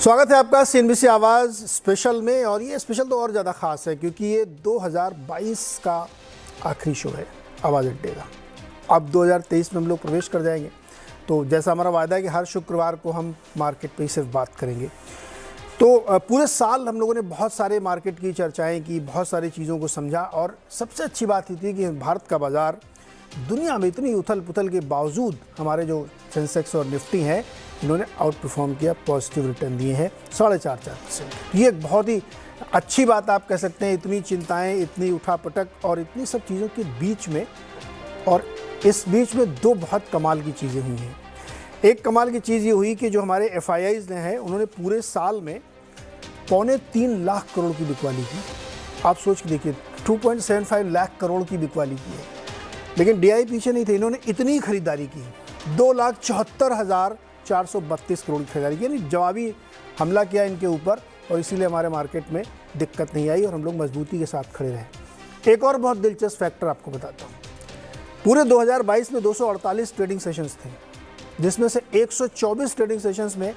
स्वागत है आपका सीएनबीसी आवाज़ स्पेशल में। और ये स्पेशल तो और ज़्यादा ख़ास है क्योंकि ये 2022 का आखिरी शो है आवाज़ अड्डे का। अब 2023 में हम लोग प्रवेश कर जाएंगे, तो जैसा हमारा वादा है कि हर शुक्रवार को हम मार्केट पे ही सिर्फ बात करेंगे। तो पूरे साल हम लोगों ने बहुत सारे मार्केट की चर्चाएँ की, बहुत सारी चीज़ों को समझा, और सबसे अच्छी बात ये थी कि भारत का बाज़ार दुनिया में इतनी उथल पुथल के बावजूद हमारे जो सेंसेक्स और निफ्टी हैं इन्होंने आउट परफॉर्म किया, पॉजिटिव रिटर्न दिए हैं 4.5%। ये एक बहुत ही अच्छी बात आप कह सकते हैं। इतनी चिंताएं, इतनी उठापटक और इतनी सब चीज़ों के बीच में, और इस बीच में दो बहुत कमाल की चीज़ें हुई हैं। एक कमाल की चीज़ ये हुई कि जो हमारे FIIs ने हैं उन्होंने पूरे साल में 2.25 लाख करोड़ की बिकवाली की। आप सोच के देखिए, 2.75 लाख करोड़ की बिकवाली की है। लेकिन DI पीछे नहीं थे, इन्होंने इतनी खरीदारी की, 2,74,432 करोड़ की खरीदारी की, यानी जवाबी हमला किया इनके ऊपर, और इसीलिए हमारे मार्केट में दिक्कत नहीं आई और हम लोग मजबूती के साथ खड़े रहे। एक और बहुत दिलचस्प फैक्टर आपको बताता हूँ। पूरे 2022 में 248 ट्रेडिंग सेशंस थे, जिसमें से 124 ट्रेडिंग सेशंस में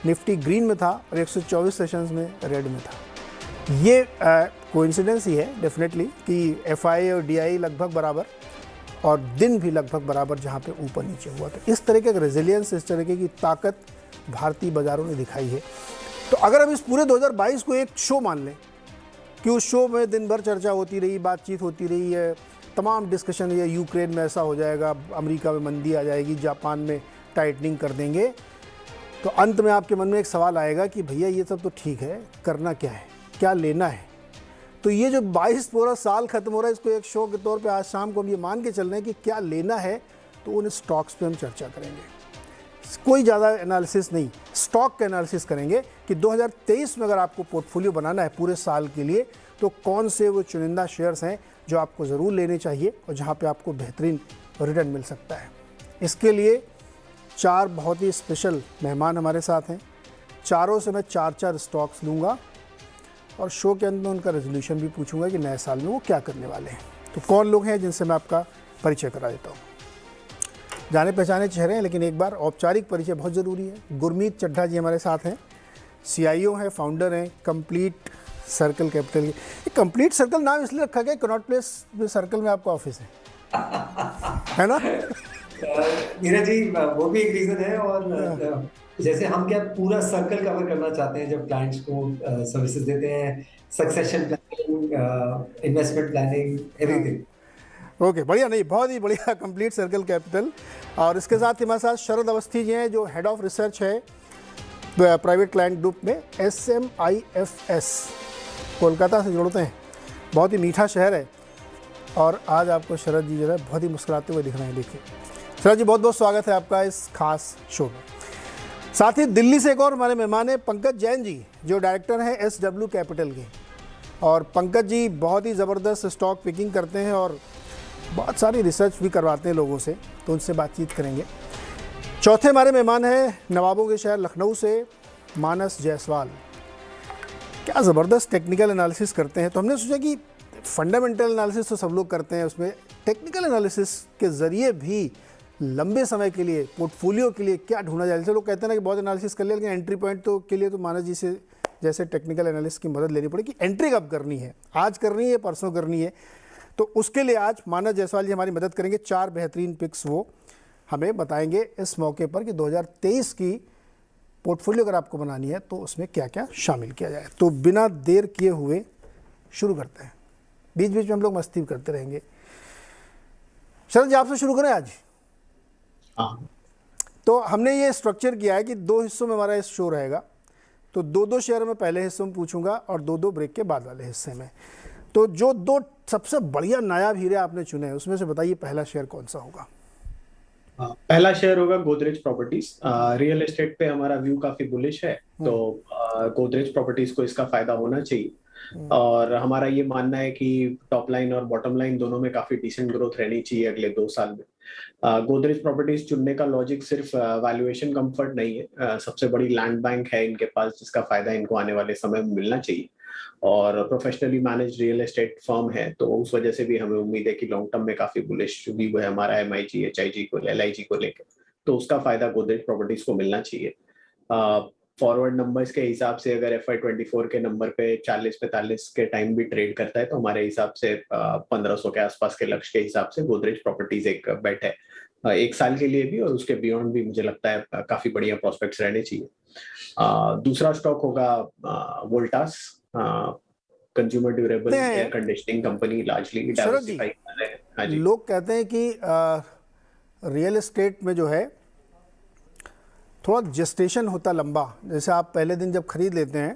निफ्टी ग्रीन में था और 124 सेशंस में रेड में था। ये कोइंसिडेंस ही है डेफिनेटली कि FI और DI लगभग बराबर और दिन भी लगभग बराबर, जहाँ पे ऊपर नीचे हुआ था। इस तरह के रेजिलियंस, इस तरह की ताकत भारतीय बाज़ारों ने दिखाई है। तो अगर हम इस पूरे 2022 को एक शो मान लें कि उस शो में दिन भर चर्चा होती रही, बातचीत होती रही है, तमाम डिस्कशन, ये यूक्रेन में ऐसा हो जाएगा, अमेरिका में मंदी आ जाएगी, जापान में टाइटनिंग कर देंगे, तो अंत में आपके मन में एक सवाल आएगा कि भैया ये सब तो ठीक है, करना क्या है, क्या लेना है। तो ये जो 22 पूरा साल खत्म हो रहा है, इसको एक शो के तौर पे आज शाम को हम ये मान के चल रहे हैं कि क्या लेना है, तो उन स्टॉक्स पे हम चर्चा करेंगे। कोई ज़्यादा एनालिसिस नहीं, स्टॉक का एनालिसिस करेंगे कि 2023 में अगर आपको पोर्टफोलियो बनाना है पूरे साल के लिए, तो कौन से वो चुनिंदा शेयर्स हैं जो आपको ज़रूर लेने चाहिए और जहाँ पर आपको बेहतरीन रिटर्न मिल सकता है। इसके लिए 4 बहुत ही स्पेशल मेहमान हमारे साथ हैं। चारों से मैं 4 स्टॉक्स लूँगा और शो के अंत में उनका रेजोल्यूशन भी पूछूंगा कि नए साल में वो क्या करने वाले हैं। तो कौन लोग हैं जिनसे मैं आपका परिचय करा देता हूँ। जाने पहचाने चेहरे हैं, लेकिन एक बार औपचारिक परिचय बहुत ज़रूरी है। गुरमीत चड्ढा जी हमारे साथ हैं, CIO हैं, फाउंडर हैं कंप्लीट सर्कल कैपिटल के। ये कंप्लीट सर्कल नाम इसलिए रखा गया, कनॉट प्लेस सर्कल में आपका ऑफिस है ना? नीरज जी, वो भी एक रीजन है। और जैसे हम क्या पूरा सर्कल कवर करना चाहते हैं जब क्लाइंट्स को सर्विसेज देते हैं, succession planning, investment planning, everything. Okay, बढ़िया, नहीं बहुत ही बढ़िया, कंप्लीट सर्कल कैपिटल। और इसके साथ ही हमारे साथ शरद अवस्थी जी हैं, जो हेड ऑफ रिसर्च है प्राइवेट क्लाइंट ग्रुप में SMIFS, कोलकाता से जुड़ते हैं। बहुत ही मीठा शहर है। और आज आपको शरद जी जो है बहुत ही मुस्कुराते हुए दिख रहे हैं। देखिए शरद जी, बहुत बहुत स्वागत है आपका इस खास शो में। साथ ही दिल्ली से एक और हमारे मेहमान हैं पंकज जैन जी, जो डायरेक्टर हैं SW कैपिटल के। और पंकज जी बहुत ही ज़बरदस्त स्टॉक पिकिंग करते हैं और बहुत सारी रिसर्च भी करवाते हैं लोगों से, तो उनसे बातचीत करेंगे। चौथे हमारे मेहमान हैं नवाबों के शहर लखनऊ से मानस जायसवाल। क्या ज़बरदस्त टेक्निकल एनालिसिस करते हैं। तो हमने सोचा कि फंडामेंटल एनालिसिस तो सब लोग करते हैं, उसमें टेक्निकल एनालिसिस के ज़रिए भी लंबे समय के लिए पोर्टफोलियो के लिए क्या ढूंढा जाए। जैसे लोग कहते हैं ना कि बहुत एनालिसिस कर लिया, लेकिन एंट्री पॉइंट तो के लिए तो मानस जी से जैसे टेक्निकल एनालिस्ट की मदद लेनी पड़ेगी। एंट्री कब करनी है, आज करनी है, परसों करनी है, तो उसके लिए आज मानस जायसवाल जी हमारी मदद करेंगे। 4 बेहतरीन पिक्स वो हमें बताएंगे इस मौके पर कि 2023 की पोर्टफोलियो अगर आपको बनानी है तो उसमें क्या क्या शामिल किया जाए। तो बिना देर किए हुए शुरू करते हैं। बीच बीच में हम लोग मस्ती करते रहेंगे। शरद जी, आपसे शुरू करें आज। तो हमने ये स्ट्रक्चर किया है कि 2 हिस्सों में हमारा इस शो रहेगा। तो 2 शेयर में पहले हिस्से में पूछूंगा और 2 ब्रेक के बाद वाले हिस्से में। तो जो 2 सबसे बढ़िया नायाब हीरे आपने चुने हैं उसमें से बताइए पहला शेयर कौन सा होगा? पहला शेयर होगा गोदरेज प्रॉपर्टीज। रियल एस्टेट पे हमारा व्यू काफी बुलिश है, तो गोदरेज प्रॉपर्टीज को इसका फायदा होना चाहिए। और हमारा ये मानना है कि टॉप लाइन और बॉटम लाइन दोनों में काफी डिसेंट ग्रोथ रहनी चाहिए अगले 2 साल में। गोदरेज प्रॉपर्टीज चुनने का लॉजिक सिर्फ वैल्यूएशन कंफर्ट नहीं है, सबसे बड़ी लैंड बैंक है इनके पास जिसका फायदा इनको आने वाले समय में मिलना चाहिए। और professionally manage real estate firm है, तो उस वजह से भी हमें उम्मीद है कि लॉन्ग टर्म में काफी बुलिश व्यू है हमारा MIG, HIG को, LIG को लेकर, तो उसका फायदा गोदरेज प्रॉपर्टीज को मिलना चाहिए। फॉरवर्ड नंबर्स के हिसाब से अगर FY24 के नंबर पे 40-45 के टाइम भी ट्रेड करता है तो हमारे हिसाब से 1500 के आसपास के लक्ष्य के हिसाब से गोदरेज प्रॉपर्टीज एक बेट है, 1 साल के लिए भी और उसके बियॉन्ड भी मुझे लगता है काफी बढ़िया प्रोस्पेक्ट्स रहने चाहिए। दूसरा स्टॉक होगा Voltas, consumer durable air conditioning company, largely diversify कर रहे हैं। हाँ जी। लोग कहते हैं कि रियल एस्टेट में जो है थोड़ा जेस्टेशन होता लंबा, जैसे आप पहले दिन जब खरीद लेते हैं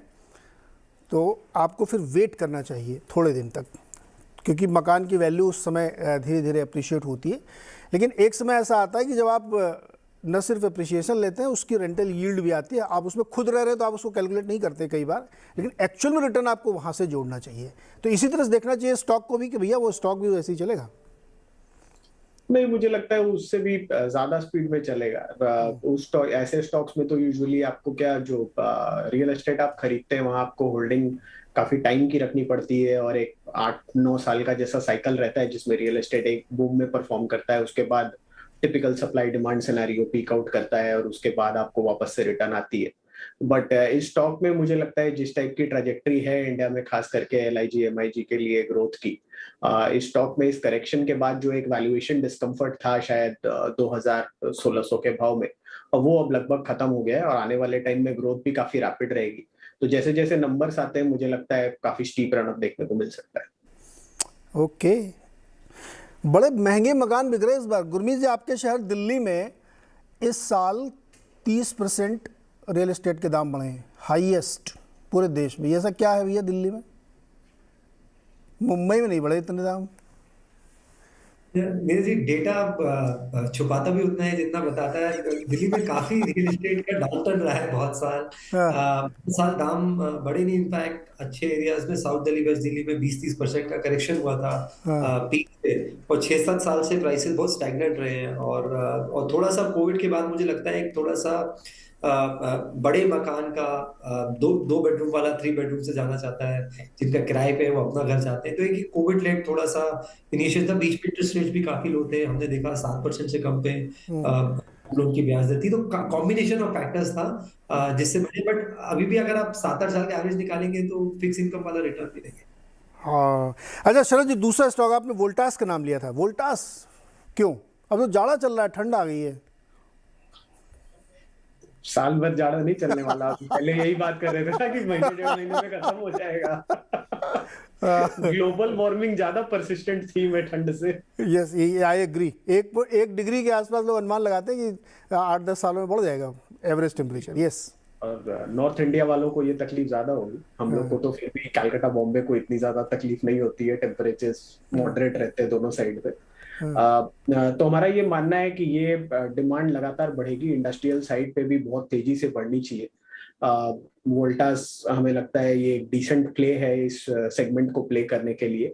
तो आपको फिर वेट करना चाहिए थोड़े दिन तक, क्योंकि मकान की वैल्यू उस समय धीरे धीरे अप्रिशिएट होती है। लेकिन एक समय ऐसा आता है कि जब आप न सिर्फ अप्रिशिएशन लेते हैं, उसकी रेंटल यील्ड भी आती है। आप उसमें खुद रह रहे हैं तो आप उसको कैलकुलेट नहीं करते कई बार, लेकिन एक्चुअल में रिटर्न आपको वहाँ से जोड़ना चाहिए। तो इसी तरह से देखना चाहिए स्टॉक को भी कि भैया वो स्टॉक भी वैसे ही चलेगा। नहीं, मुझे लगता है उससे भी ज्यादा स्पीड में चलेगा। उस स्टॉक, ऐसे स्टॉक्स में तो यूजुअली आपको क्या, जो रियल एस्टेट आप खरीदते हैं वहां आपको होल्डिंग काफी टाइम की रखनी पड़ती है और एक 8-9 साल का जैसा साइकिल रहता है जिसमें रियल एस्टेट एक बूम में परफॉर्म करता है, उसके बाद typical supply demand scenario peak out करता है और उसके बाद आपको वापस से रिटर्न आती है। बट इस स्टॉक में मुझे लगता है जिस टाइप की ट्रैजेक्टरी है इंडिया में, खास करके LIG MIG के लिए ग्रोथ की, इस स्टॉक में इस करेक्शन के बाद जो एक वैल्यूएशन डिस्कम्फर्ट था शायद 2000-1600 के भाव में, और वो अब लगभग खत्म हो गया है और आने वाले टाइम में ग्रोथ भी काफी रैपिड रहेगी। तो जैसे जैसे नंबर्स आते हैं मुझे लगता है काफी स्टीप रन अप देखने को मिल सकता है। ओके, बड़े महंगे मकान बिक रहे हैं इस बार। गुरमीत जी, आपके शहर दिल्ली में इस साल 30% रियल एस्टेट के दाम बढ़े हैं, हाईएस्ट पूरे देश में। ऐसा क्या है भैया दिल्ली में? मुंबई में नहीं बढ़े इतने दाम। मेरे जी डेटा छुपाता भी उतना है जितना बताता है। दिल्ली में काफी रियल एस्टेट का डाउनटर्न रहा है बहुत साल। दाम बढ़े नहीं, इनफैक्ट अच्छे एरियाज में साउथ दिल्ली, वेस्ट दिल्ली में 20-30% का करेक्शन हुआ था पीक पे, और 6-7 साल से प्राइसेस बहुत स्टैग्नेंट रहे हैं। और थोड़ा सा कोविड के बाद मुझे लगता है एक थोड़ा सा बड़े मकान का 2 बेडरूम वाला 3 बेडरूम से जाना चाहता है, जिनका किराए पे वो अपना घर चाहते हैं। तो एक कोविड लेट थोड़ा सा इनिशियल था, बीच पे इंटरेस्ट रेट भी काफी लो थे, हमने देखा 7% से कम पे लोन की ब्याज दर थी। तो कॉम्बिनेशन ऑफ फैक्टर्स था जिससे बढ़े। बट अभी भी अगर आप 7-8 साल के एवरेज निकालेंगे तो फिक्स इनकम वाला रिटर्न मिलेंगे। हाँ, अच्छा शरद जी, दूसरा स्टॉक आपने वोल्टास का नाम लिया था। वोल्टास क्यों? अब तो जाड़ा चल रहा है, ठंड आ गई है। साल भर जाड़ा नहीं चलने वाला। पहले यही बात कर रहे थे ना कि महीने 1.5 महीने में खत्म हो जाएगा। ग्लोबल वार्मिंग ज्यादा परसिस्टेंट थीम है ठंड से। Yes, I agree. एक डिग्री के आसपास लोग अनुमान लगाते हैं कि 8-10 सालों में बढ़ जाएगा एवरेज टेम्परेचर। यस, और नॉर्थ इंडिया वालों को ये तकलीफ ज्यादा होगी। हम लोग को तो फिर भी कलकत्ता बॉम्बे को इतनी ज्यादा तकलीफ नहीं होती है, टेम्परेचर्स मॉडरेट रहते हैं दोनों साइड पे। तो हमारा ये मानना है कि ये डिमांड लगातार बढ़ेगी, इंडस्ट्रियल साइड पे भी बहुत तेजी से बढ़नी चाहिए। वोल्टास हमें लगता है ये एक डिसेंट प्ले है इस सेगमेंट को प्ले करने के लिए।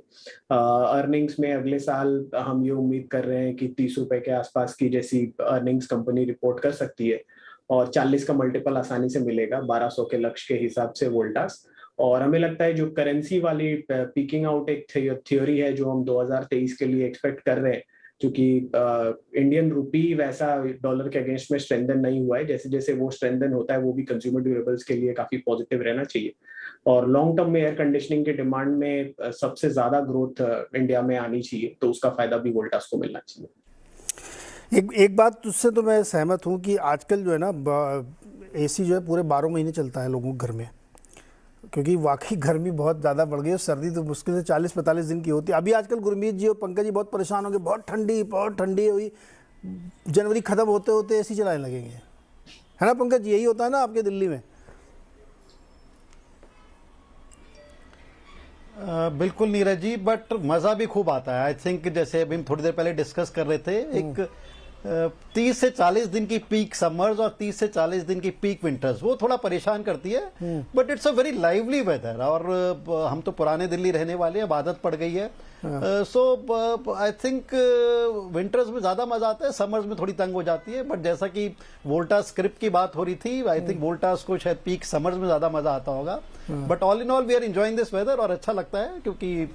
अर्निंग्स में अगले साल हम ये उम्मीद कर रहे हैं कि 30 रुपए के आसपास की जैसी अर्निंग्स कंपनी रिपोर्ट कर सकती है और 40 का मल्टीपल आसानी से मिलेगा 1200 के लक्ष्य के हिसाब से वोल्टास। और हमें लगता है जो करेंसी वाली पीकिंग आउट एक थ्योरी है जो हम 2023 के लिए एक्सपेक्ट कर रहे हैं, क्योंकि इंडियन रुपी वैसा डॉलर के अगेंस्ट में स्ट्रेंथन नहीं हुआ है। जैसे जैसे वो स्ट्रेंथन होता है वो भी कंज्यूमर ड्यूरेबल्स के लिए काफी पॉजिटिव रहना चाहिए। और लॉन्ग टर्म में एयर कंडीशनिंग के डिमांड में सबसे ज्यादा ग्रोथ इंडिया में आनी चाहिए, तो उसका फायदा भी वोल्टास को मिलना चाहिए। एक बात तुझसे तो मैं सहमत हूँ कि आजकल जो है ना AC जो है पूरे 12 महीने चलता है लोगों के घर में, क्योंकि वाकई गर्मी बहुत ज़्यादा बढ़ गई है। सर्दी तो मुश्किल से 40-45 दिन की होती है। अभी आजकल गुरमीत जी और पंकज जी बहुत परेशान हो गए, बहुत ठंडी हुई, जनवरी ख़त्म होते होते AC चलाने लगेंगे, है ना पंकज जी? यही होता है ना आपके दिल्ली में? बिल्कुल नीरज जी, बट मज़ा भी खूब आता है। आई थिंक जैसे अभी हम थोड़ी देर पहले डिस्कस कर रहे थे, एक 30 से 40 दिन की पीक समर्स और 30 से 40 दिन की पीक विंटर्स वो थोड़ा परेशान करती है, but it's a very lively weather. और हम तो पुराने दिल्ली रहने वाले हैं, अब आदत पड़ गई है। सो आई थिंक विंटर्स में ज़्यादा मज़ा आता है, समर्स में थोड़ी तंग हो जाती है। बट जैसा कि वोल्टास स्क्रिप्ट की बात हो रही थी, आई थिंक वोल्टास को शायद पीक समर्स में ज़्यादा मज़ा आता होगा। But all in all we are enjoying this weather और अच्छा लगता है, क्योंकि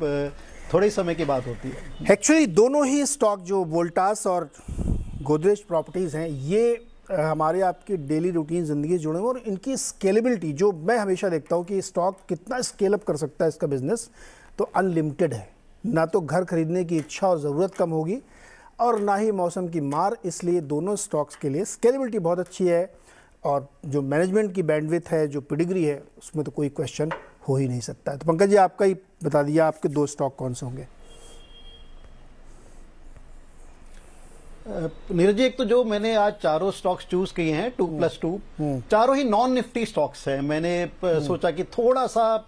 थोड़े समय की बात होती है। एक्चुअली दोनों ही स्टॉक जो वोल्टास और गोदरेज प्रॉपर्टीज़ हैं, ये हमारे आपकी डेली रूटीन ज़िंदगी से जुड़े हुए और इनकी स्केलेबिलिटी जो मैं हमेशा देखता हूँ कि स्टॉक कितना स्केल अप कर सकता है इसका बिजनेस, तो अनलिमिटेड है। ना तो घर खरीदने की इच्छा और ज़रूरत कम होगी और ना ही मौसम की मार, इसलिए दोनों स्टॉक्स के लिए स्केलेबिलिटी बहुत अच्छी है और जो मैनेजमेंट की बैंडविड्थ है, जो पेडिग्री है, उसमें तो कोई क्वेश्चन हो ही नहीं सकता है। तो पंकज जी आपका ही बता दिया, आपके 2 स्टॉक कौन से होंगे? नीरज जी, एक तो जो मैंने आज चारों स्टॉक्स चूज किए हैं 2+2, चारों ही नॉन निफ्टी स्टॉक्स हैं। मैंने सोचा कि थोड़ा सा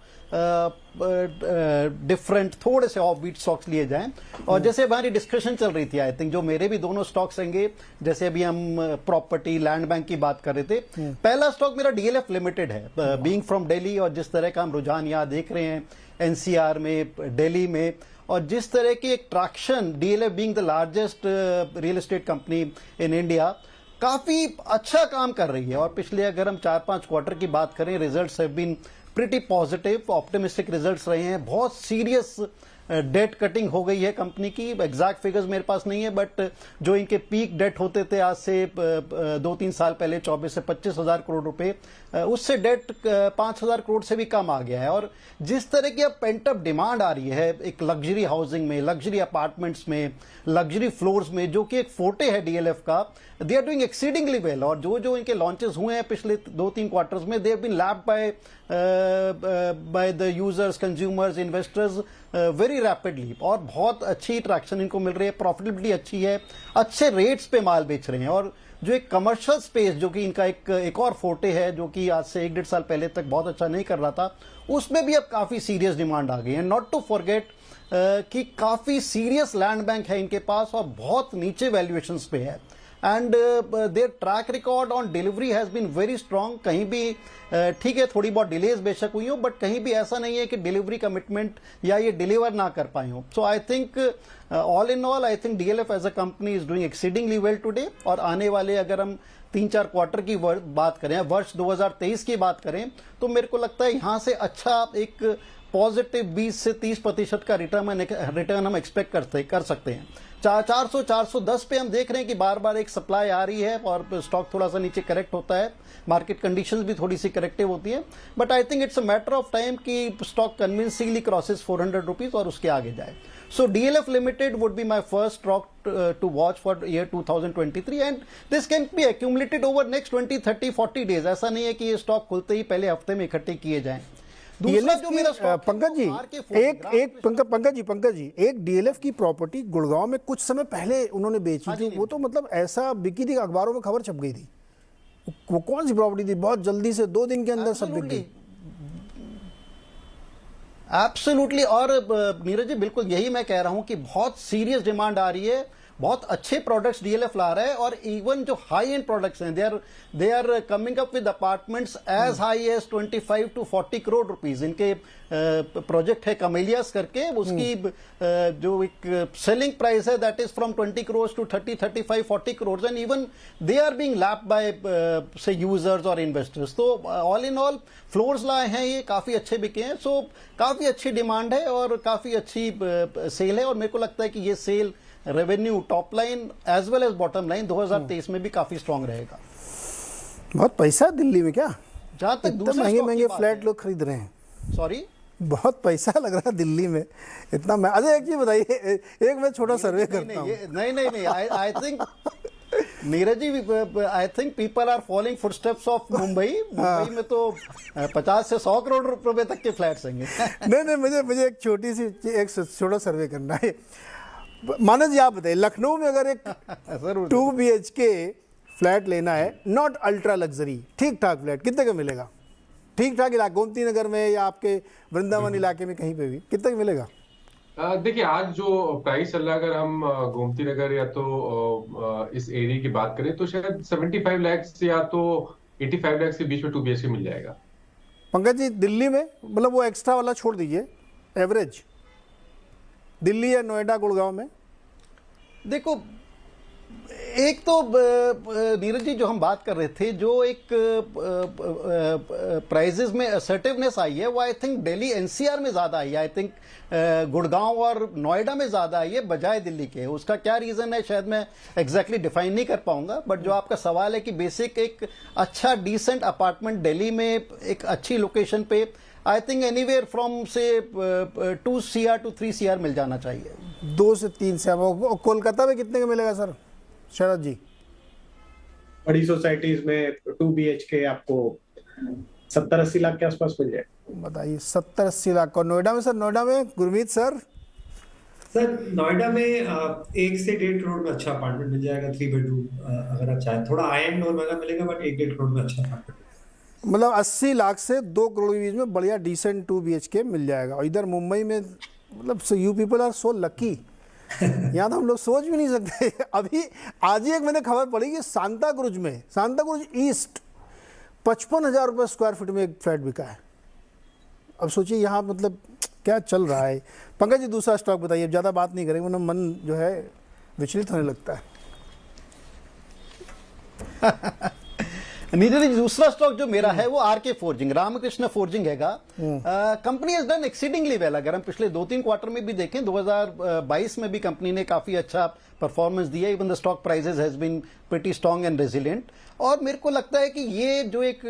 डिफरेंट, थोड़े से ऑफ बीट स्टॉक्स लिए जाएं। और जैसे हमारी डिस्कशन चल रही थी, आई थिंक जो मेरे भी दोनों स्टॉक्स होंगे, जैसे अभी हम प्रॉपर्टी लैंड बैंक की बात कर रहे थे, पहला स्टॉक मेरा डीएलएफ लिमिटेड है, बीइंग फ्रॉम दिल्ली, और जिस तरह का हम रुझान यहाँ देख रहे हैं एनसीआर में, दिल्ली में, और जिस तरह की एक traction, DLF being the largest real estate company in India, काफी अच्छा काम कर रही है। और पिछले अगर हम 4-5 क्वार्टर की बात करें, results have been pretty positive, optimistic results रहे हैं। बहुत सीरियस डेट कटिंग हो गई है कंपनी की। एग्जैक्ट फिगर्स मेरे पास नहीं है, बट जो इनके पीक डेट होते थे आज से 2-3 साल पहले 24 से 25 हजार करोड़ रुपए, उससे डेट 5,000 करोड़ से भी कम आ गया है। और जिस तरह की अब पेंटअप डिमांड आ रही है एक लग्जरी हाउसिंग में, लग्जरी अपार्टमेंट्स में, लग्जरी फ्लोर्स में, जो कि एक फोटे है डीएलएफ का, they are doing exceedingly well. और जो इनके लॉन्चेस हुए हैं पिछले 2-3 क्वार्टर्स में, they have been lapped by the users, consumers, investors very rapidly, और बहुत अच्छी ट्रैक्शन इनको मिल रही है, प्रॉफिटेबिलिटी अच्छी है, अच्छे रेट्स पे माल बेच रहे हैं। और जो एक कमर्शियल स्पेस जो कि इनका एक और फोटे है, जो कि आज से 1-1.5 साल पहले तक बहुत अच्छा नहीं कर रहा था, उसमें भी अब काफी सीरियस डिमांड आ गई है। नॉट टू फॉरगेट कि काफी सीरियस लैंड बैंक है इनके पास और बहुत नीचे वैल्यूएशंस पे है। And their track record on delivery has been very strong. कहीं भी ठीक है, थोड़ी बहुत डिलेज बेशक हुई हो, बट कहीं भी ऐसा नहीं है कि डिलीवरी कमिटमेंट या ये डिलीवर ना कर पाए हो। So I think all in all, I think DLF as a company is doing exceedingly well today. और आने वाले अगर हम 3-4 क्वार्टर की बात करें, वर्ष 2023 की बात करें, तो मेरे को लगता है यहां से अच्छा एक पॉजिटिव 20 से 30% का रिटर्न हम एक्सपेक्ट कर सकते हैं। 400-410 पे हम देख रहे हैं कि बार बार एक सप्लाई आ रही है और स्टॉक थोड़ा सा नीचे करेक्ट होता है, मार्केट कंडीशंस भी थोड़ी सी करेक्टिव होती है, but I think it's a matter of time कि स्टॉक कन्विंसिंगली क्रॉसेस 400 रुपीज और उसके आगे जाए। So DLF limited would be my first stock to watch for year 2023, and this can be accumulated over next 20, 30, 40 days. ऐसा नहीं है कि ये स्टॉक खुलते ही पहले हफ्ते में इकट्ठे किए जाएं। डीएलएफ पंकज जी, पंकज जी, एक डीएलएफ की प्रॉपर्टी गुड़गांव में कुछ समय पहले उन्होंने बेची थी, वो तो मतलब ऐसा बिकी थी, अखबारों में खबर छप गई थी। वो कौन सी प्रॉपर्टी थी? बहुत जल्दी से 2 दिन के अंदर सब बिक गई। एब्सोल्युटली। और नीरज जी, बिल्कुल यही मैं कह रहा हूं कि बहुत सीरियस डिमांड आ रही है, बहुत अच्छे प्रोडक्ट्स डीएलएफ ला रहा है, और इवन जो हाई एंड प्रोडक्ट्स हैं, they are coming up with apartments as high as 25 to 40 crore rupees. इनके प्रोजेक्ट है कमेलियास करके, उसकी जो एक सेलिंग प्राइस है that is from 20 crore to 30, 35, 40 crore, and even they are being lapped by से यूजर्स और इन्वेस्टर्स। तो ऑल इन ऑल फ्लोर्स लाए हैं, ये काफी अच्छे बिके हैं। सो काफी अच्छी डिमांड है और काफी अच्छी सेल है, और मेरे को लगता है कि ये sale revenue, top line as well as bottom line 2023 में भी काफी स्ट्रांग रहेगा। बहुत पैसा है दिल्ली में क्या? जहां तक दूसरे महंगे फ्लैट लोग खरीद रहे हैं। सॉरी, बहुत पैसा लग रहा है दिल्ली में इतना। मैं अजय एक चीज बताइए, एक मैं छोटा सर्वे करता हूँ। नहीं, I think Neeraj ji, I think people are following footsteps of Mumbai में तो 50 से 100 करोड़ रुपए तक के फ्लैट्स होंगे। नहीं, मुझे एक छोटा सर्वे करना है। मानस जी आप बताइए, लखनऊ में अगर एक 2 BHK फ्लैट लेना है, नॉट अल्ट्रा लग्जरी, ठीक ठाक फ्लैट, कितने का मिलेगा? ठीक ठाक इलाका, गोमती नगर में या आपके वृंदावन इलाके में कहीं पे भी कितने का मिलेगा? देखिए, आज जो प्राइस चल रहा है, अगर हम गोमती नगर या तो इस एरिया की बात करें, तो शायद 75 लाख या तो 85 लाख के बीच में 2 BHK मिल जाएगा। पंकज जी, दिल्ली में मतलब वो एक्स्ट्रा वाला छोड़ दीजिए, एवरेज दिल्ली या नोएडा, गुड़गांव में देखो, एक तो नीरज जी जो हम बात कर रहे थे, जो एक प्राइजेस में असर्टिवनेस आई है वो आई थिंक दिल्ली एनसीआर में ज्यादा आई है। आई थिंक गुड़गांव और नोएडा में ज्यादा आई है बजाय दिल्ली के। उसका क्या रीजन है शायद मैं एग्जैक्टली डिफाइन नहीं कर पाऊंगा, बट जो आपका सवाल है कि बेसिक एक अच्छा डिसेंट अपार्टमेंट दिल्ली में एक अच्छी लोकेशन पे आई थिंक एनीवेयर फ्रॉम से 2 CR to 3 CR मिल जाना चाहिए। 2 से 3 से। कोलकाता में कितने का मिलेगा सर शरद जी? बड़ी सोसाइटीज में 2 BHK आपको 70-80 लाख के आसपास मिल जाए। बताइए 70-80 लाख। और नोएडा में सर? नोएडा में गुरमीत सर? सर नोएडा में 1 से 1.5 करोड़ में अच्छा अपार्टमेंट मिल जाएगा, 3 बेडरूम। अगर आप चाहें थोड़ा हाई एंड और महंगा मिलेगा, बट 1-1.5 करोड़ में अच्छा अपार्टमेंट। मतलब 80 लाख से 2 करोड़ के बीच में बढ़िया डिसेंट 2 BHK मिल जाएगा। और इधर मुंबई में मतलब you people are so lucky, यहाँ तो हम लोग सोच भी नहीं सकते। अभी आज ही एक मैंने खबर पड़ी कि सांता क्रूज ईस्ट 55,000 रुपये स्क्वायर फीट में एक फ्लैट बिका है। अब सोचिए यहाँ मतलब क्या चल रहा है। पंकज जी दूसरा स्टॉक बताइए, अब ज़्यादा बात नहीं करेंगे वरना मन जो है विचलित होने लगता है। नीरज जी दूसरा स्टॉक जो मेरा है वो आरके फोर्जिंग, रामकृष्ण फोर्जिंग हैगा। Company has done exceedingly well. अगर हम पिछले 2-3 क्वार्टर में भी देखें, 2022 में भी कंपनी ने काफी अच्छा परफॉर्मेंस दिया। Even the stock prices has been pretty strong and resilient. और मेरे को लगता है कि ये जो एक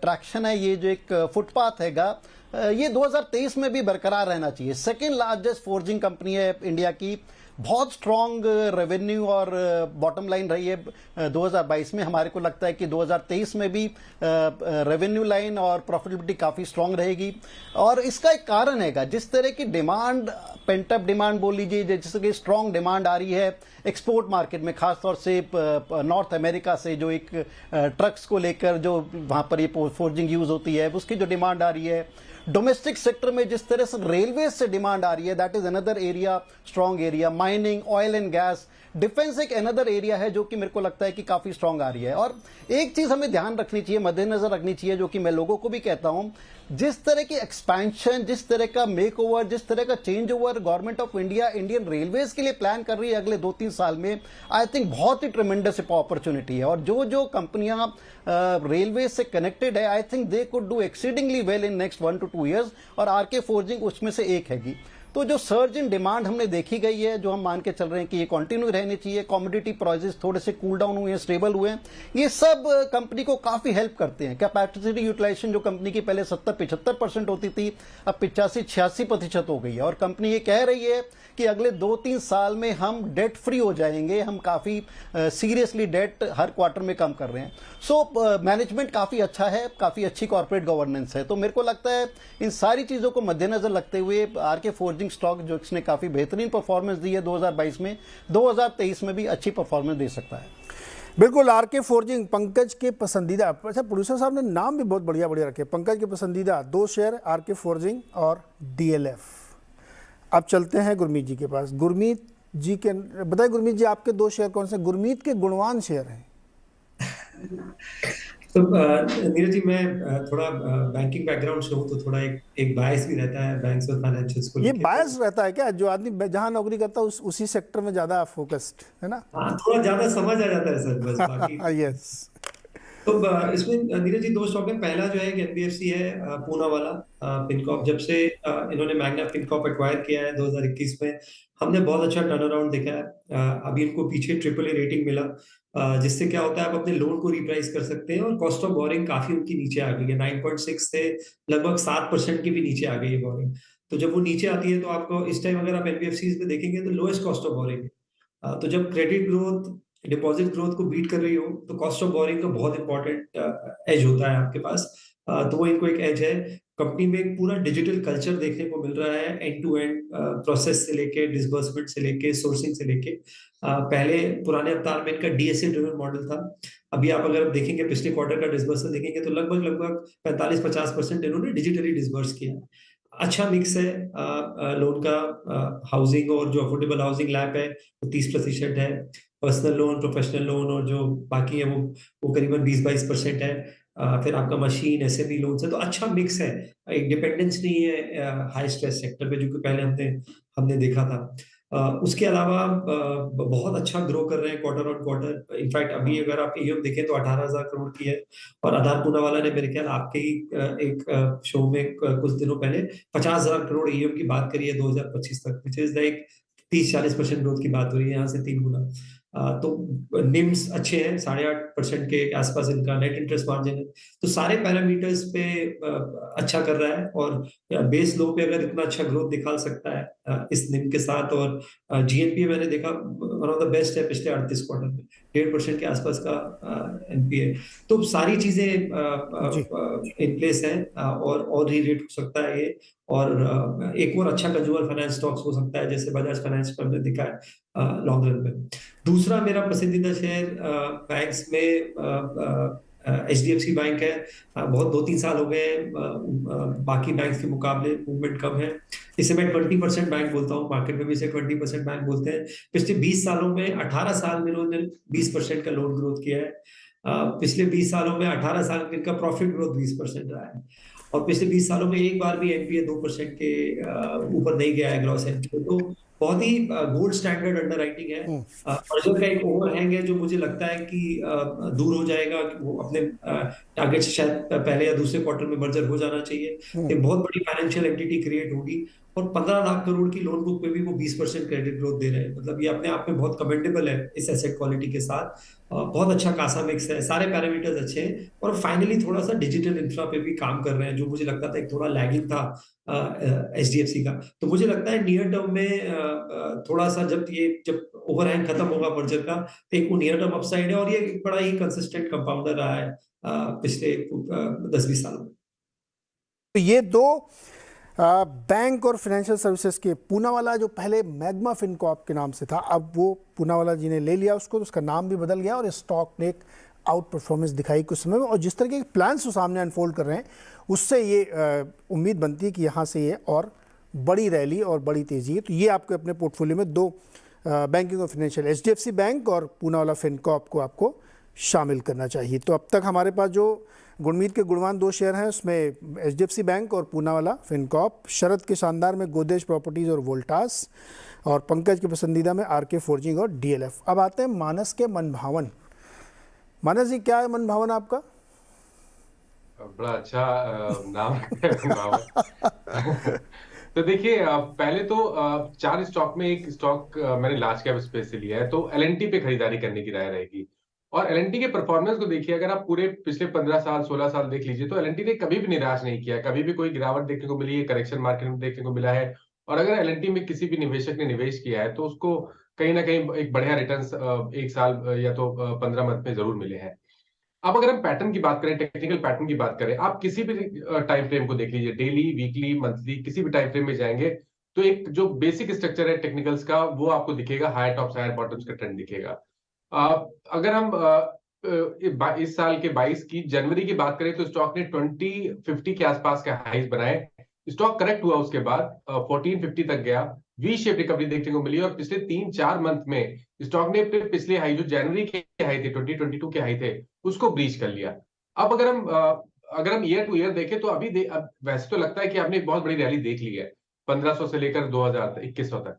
ट्रैक्शन है, ये जो एक फुटपाथ हैगा, ये 2023 में भी बरकरार रहना चाहिए। सेकेंड लार्जेस्ट फोर्जिंग कंपनी है इंडिया की, बहुत स्ट्रॉन्ग रेवेन्यू और बॉटम लाइन रही है 2022 में। हमारे को लगता है कि 2023 में भी रेवेन्यू लाइन और प्रॉफिटेबिलिटी काफी स्ट्रॉन्ग रहेगी। और इसका एक कारण हैगा, जिस तरह की डिमांड, पेंटअप डिमांड बोल लीजिए, जैसे कि स्ट्रॉन्ग डिमांड आ रही है एक्सपोर्ट मार्केट में, खासतौर से नॉर्थ अमेरिका से, जो एक ट्रक्स को लेकर जो वहां पर ये फोर्जिंग यूज होती है, उसकी जो डिमांड आ रही है। डोमेस्टिक सेक्टर में जिस तरह से रेलवे से डिमांड आ रही है, that is another area, strong area. Mining, oil and gas, defence एक अनदर एरिया है जो कि मेरे को लगता है कि काफी स्ट्रॉन्ग आ रही है। और एक चीज हमें ध्यान रखनी चाहिए, मद्देनजर रखनी चाहिए, जो कि मैं लोगों को भी कहता हूं, जिस तरह की एक्सपेंशन, जिस तरह का मेक ओवर, जिस तरह का change over government of India Indian railways के लिए प्लान कर रही है अगले 2-3 साल में, आई थिंक बहुत ही ट्रेमेंडस अपॉर्चुनिटी है। और जो जो कंपनियां रेलवे से कनेक्टेड है, I think they could do exceedingly well in next 1 to 2 years, और आरके फोर्जिंग उसमें से एक हैगी। तो जो सर्ज इन डिमांड हमने देखी गई है, जो हम मान के चल रहे हैं कि ये कंटिन्यू रहनी चाहिए, कमोडिटी प्राइसेस थोड़े से कूल डाउन हुए हैं, स्टेबल हुए हैं, ये सब कंपनी को काफी हेल्प करते हैं। कैपेसिटी यूटिलाइजेशन जो कंपनी की पहले 70-75% होती थी, अब 85-86% हो गई है। और कंपनी ये कह रही है कि अगले 2-3 साल में हम डेट फ्री हो जाएंगे। हम काफी सीरियसली डेट हर क्वार्टर में कम कर रहे हैं। सो मैनेजमेंट काफी अच्छा है, काफी अच्छी कॉर्पोरेट गवर्नेंस है। तो मेरे को लगता है इन सारी चीजों को मद्देनजर रखते हुए आरके फोर्जिंग स्टॉक, जो इसने काफी बेहतरीन परफॉर्मेंस दी है 2022 में, 2023 में भी अच्छी परफॉर्मेंस दे सकता है। बिल्कुल। आरके फोर्जिंग पंकज के पसंदीदा, अच्छा प्रोड्यूसर साहब ने नाम भी बहुत बढ़िया बढ़िया रखे। पंकज के पसंदीदा 2 शेयर आरके फोर्जिंग और DLF। अब चलते हैं गुरमीत जी के पास। गुरमीत जी के बताइए, गुरमीत जी आपके 2 शेयर कौन से गुरमीत के गुणवान शेयर हैं? तो नीरज जी, मैं थोड़ा बैंकिंग बैकग्राउंड से हूँ, तो थोड़ा एक बायस भी रहता है बैंक्स और फाइनेंशियल्स को ये लेके। बायस रहता है क्या? जो आदमी जहां नौकरी करता है उसी सेक्टर में ज्यादा फोकस्ड है ना? हाँ, थोड़ा ज्यादा समझ आ जाता है सर, बस बाकी। यस। तो इसमें नीरज जी 2 स्टॉक है। पहला जो है कि NBFC है, पूना वाला फिनकॉर्प। जब से इन्होंने मैग्ना फिनकॉर्प एक्वायर किया है 2021 में, हमने बहुत अच्छा टर्न अराउंड देखा है। अभी इनको पीछे AAA रेटिंग मिला, जिससे क्या होता है, आप अपने लोन को रिप्राइस कर सकते हैं। और कॉस्ट ऑफ बोरिंग काफी उनकी नीचे आ गई है, 9.6 से लगभग 7% की भी नीचे आ गई है बोरिंग। तो जब वो नीचे आती है, तो आपको इस टाइम अगर आप NBFCs में देखेंगे तो लोएस्ट कॉस्ट ऑफ बोरिंग है। तो जब क्रेडिट ग्रोथ डिपॉजिट ग्रोथ को बीट कर रही हो, तो कॉस्ट ऑफ बोरिंग का बहुत इंपॉर्टेंट एज होता है आपके पास। तो वो इनको एक एज है। कंपनी में एक पूरा डिजिटल कल्चर देखने को मिल रहा है, एंड टू एंड प्रोसेस से लेके, डिसबर्समेंट से लेके, सोर्सिंग से लेके। पहले पुराने अवतार में इनका DSA ड्रिवन मॉडल था। अभी आप अगर देखेंगे, पिछले क्वार्टर का डिसबर्सल देखेंगे, तो लगभग 45-50% इन्होंने डिजिटली डिसबर्स किया। अच्छा मिक्स है लोन का। हाउसिंग और जो अफोर्डेबल हाउसिंग लैब है वो 30% है। पर्सनल लोन, प्रोफेशनल लोन और जो बाकी है वो करीबन 20-22% है। फिर आपका मशीन, SME लोन है। तो अच्छा मिक्स है, एक डिपेंडेंस नहीं है हाई स्ट्रेस सेक्टर पे, जो कि पहले हमने देखा था। उसके अलावा बहुत अच्छा ग्रो कर रहे हैं क्वार्टर ऑन क्वार्टर। इनफैक्ट अभी अगर आप AUM देखें तो 18,000 करोड़ की है, और आधार पूनावाला ने मेरे ख्याल आपके ही एक शो में कुछ दिनों पहले 50,000 करोड़ AUM की बात करी है 2025 तक, विच इज लाइक 30-40% ग्रोथ की बात हो रही है, यहाँ से 3 गुना। तो निम्स अच्छे हैं, 8.5% के आसपास इनका नेट इंटरेस्ट मार्जिन है। तो सारे पैरामीटर्स पे अच्छा कर रहा है, और बेस लो पे अगर इतना अच्छा ग्रोथ दिखा सकता है इस निम के साथ, और GNPA मैंने देखा वन ऑफ द बेस्ट है पिछले 38 क्वार्टर में, 1.5% के आसपास का NPA। तो सारी चीजें इन प्लेस है, और री रेट हो सकता है ये, और एक और अच्छा कंज्यूमर फाइनेंस स्टॉक्स हो सकता है जैसे बजाज फाइनेंस पर हमने दिखा है लॉन्ग रन में। दूसरा मेरा पसंदीदा शेयर बैंक्स में HDFC बैंक है। बहुत 2-3 साल हो गए, बाकी बैंक्स के मुकाबले मूवमेंट कम है। इसे मैं 20% बैंक बोलता हूँ, मार्केट में भी इसे 20% बैंक बोलते हैं। पिछले 20 सालों में 18 साल में इन्होंने 20% का लोन ग्रोथ किया है। पिछले 20 सालों में 18 साल में इनका प्रॉफिट ग्रोथ 20% रहा है, और पिछले 20 सालों में एक बार भी NPA 2% के ऊपर नहीं गया है, ग्रॉस NPA। तो बहुत ही गोल्ड स्टैंडर्ड अंडरराइटिंग है। मर्जर का एक ओवरहैंग है जो मुझे लगता है कि दूर हो जाएगा, कि वो अपने टारगेट से शायद पहले या दूसरे क्वार्टर में मर्जर हो जाना चाहिए। एक बहुत बड़ी फाइनेंशियल एंटिटी क्रिएट होगी, और 15 लाख करोड़ की लोन बुक पे भी वो 20% क्रेडिट ग्रोथ दे रहे हैं। मतलब ये अपने आप में बहुत कमेंडेबल है इस एसेट क्वालिटी के साथ। बहुत अच्छा कासा मिक्स है, सारे पैरामीटर्स अच्छे हैं, और फाइनली थोड़ा सा डिजिटल इंफ्रा पे भी काम कर रहे हैं, जो मुझे लगता था एक थोड़ा लैगिंग था HDFC का। तो मुझे लगता है नियर टर्म में थोड़ा सा जब ओवरहैंग खत्म होगा मर्जर का, तो एक नियर टर्म अपसाइड है, और ये एक बड़ा ही कंसिस्टेंट कंपाउंडर रहा है पिछले 10-20 सालों में। तो ये दो बैंक और फाइनेंशियल सर्विसेज के, पूनावाला जो पहले मैग्मा फिनकॉर्प के नाम से था, अब वो पूनावाला जी ने ले लिया उसको, तो उसका नाम भी बदल गया, और स्टॉक ने एक आउट परफॉर्मेंस दिखाई कुछ समय में, और जिस तरह के प्लान्स वो सामने अनफोल्ड कर रहे हैं उससे ये उम्मीद बनती है कि यहाँ से ये और बड़ी रैली और बड़ी तेज़ी है। तो ये आपके अपने पोर्टफोलियो में दो बैंकिंग और फाइनेंशियल, HDFC बैंक और पूनावाला फिनकॉर्प को आपको शामिल करना चाहिए। तो अब तक हमारे पास जो गुणमीत के गुणवान दो शेयर हैं उसमें HDFC बैंक और पूनावाला फिनकॉर्प, शरद के शानदार में गोदरेज प्रॉपर्टीज़ और वोल्टास, और पंकज के पसंदीदा में RK फोर्जिंग और DLF। अब आते हैं मानस के मनभावन। मानस जी, क्या है मनभावन आपका? बड़ा अच्छा नाम है मनभावन। तो देखिए, पहले तो 4 स्टॉक में एक स्टॉक मैंने लार्ज कैप स्पेस से लिया है, तो LNT पे खरीदारी करने की राय रहेगी। और LNT के परफॉर्मेंस को देखिए, अगर आप पूरे पिछले 15 साल 16 साल देख लीजिए, तो LNT ने कभी भी निराश नहीं किया, कभी भी कोई गिरावट देखने को मिली है, करेक्शन मार्केट में देखने को मिला है। और अगर LNT में किसी भी निवेशक ने निवेश किया है तो उसको कहीं ना कहीं एक बढ़िया रिटर्न एक साल या तो 15 मंथ में जरूर मिले हैं। अब अगर हम पैटर्न की बात करें, टेक्निकल पैटर्न की बात करें, आप किसी भी टाइम फ्रेम को देख लीजिए, डेली, वीकली, मंथली, किसी भी टाइम फ्रेम में जाएंगे तो एक जो बेसिक स्ट्रक्चर है टेक्निकल्स का, वो आपको दिखेगा, हायर टॉप्स हायर बॉटम्स का ट्रेंड दिखेगा। अगर हम इस साल के 22 की जनवरी की बात करें तो स्टॉक ने 2050 के आसपास के हाईज बनाए। स्टॉक करेक्ट हुआ, उसके बाद 1450 तक गया, वी शेप रिकवरी देखने को मिली, और पिछले 3-4 मंथ में स्टॉक ने पिछले हाई, जो जनवरी के हाई थे, 2022 के हाई थे, उसको ब्रीच कर लिया। अब अगर हम ईयर टू ईयर देखें तो अब वैसे तो लगता है कि आपने एक बहुत बड़ी रैली देख ली है 1500 से लेकर 2100 तक,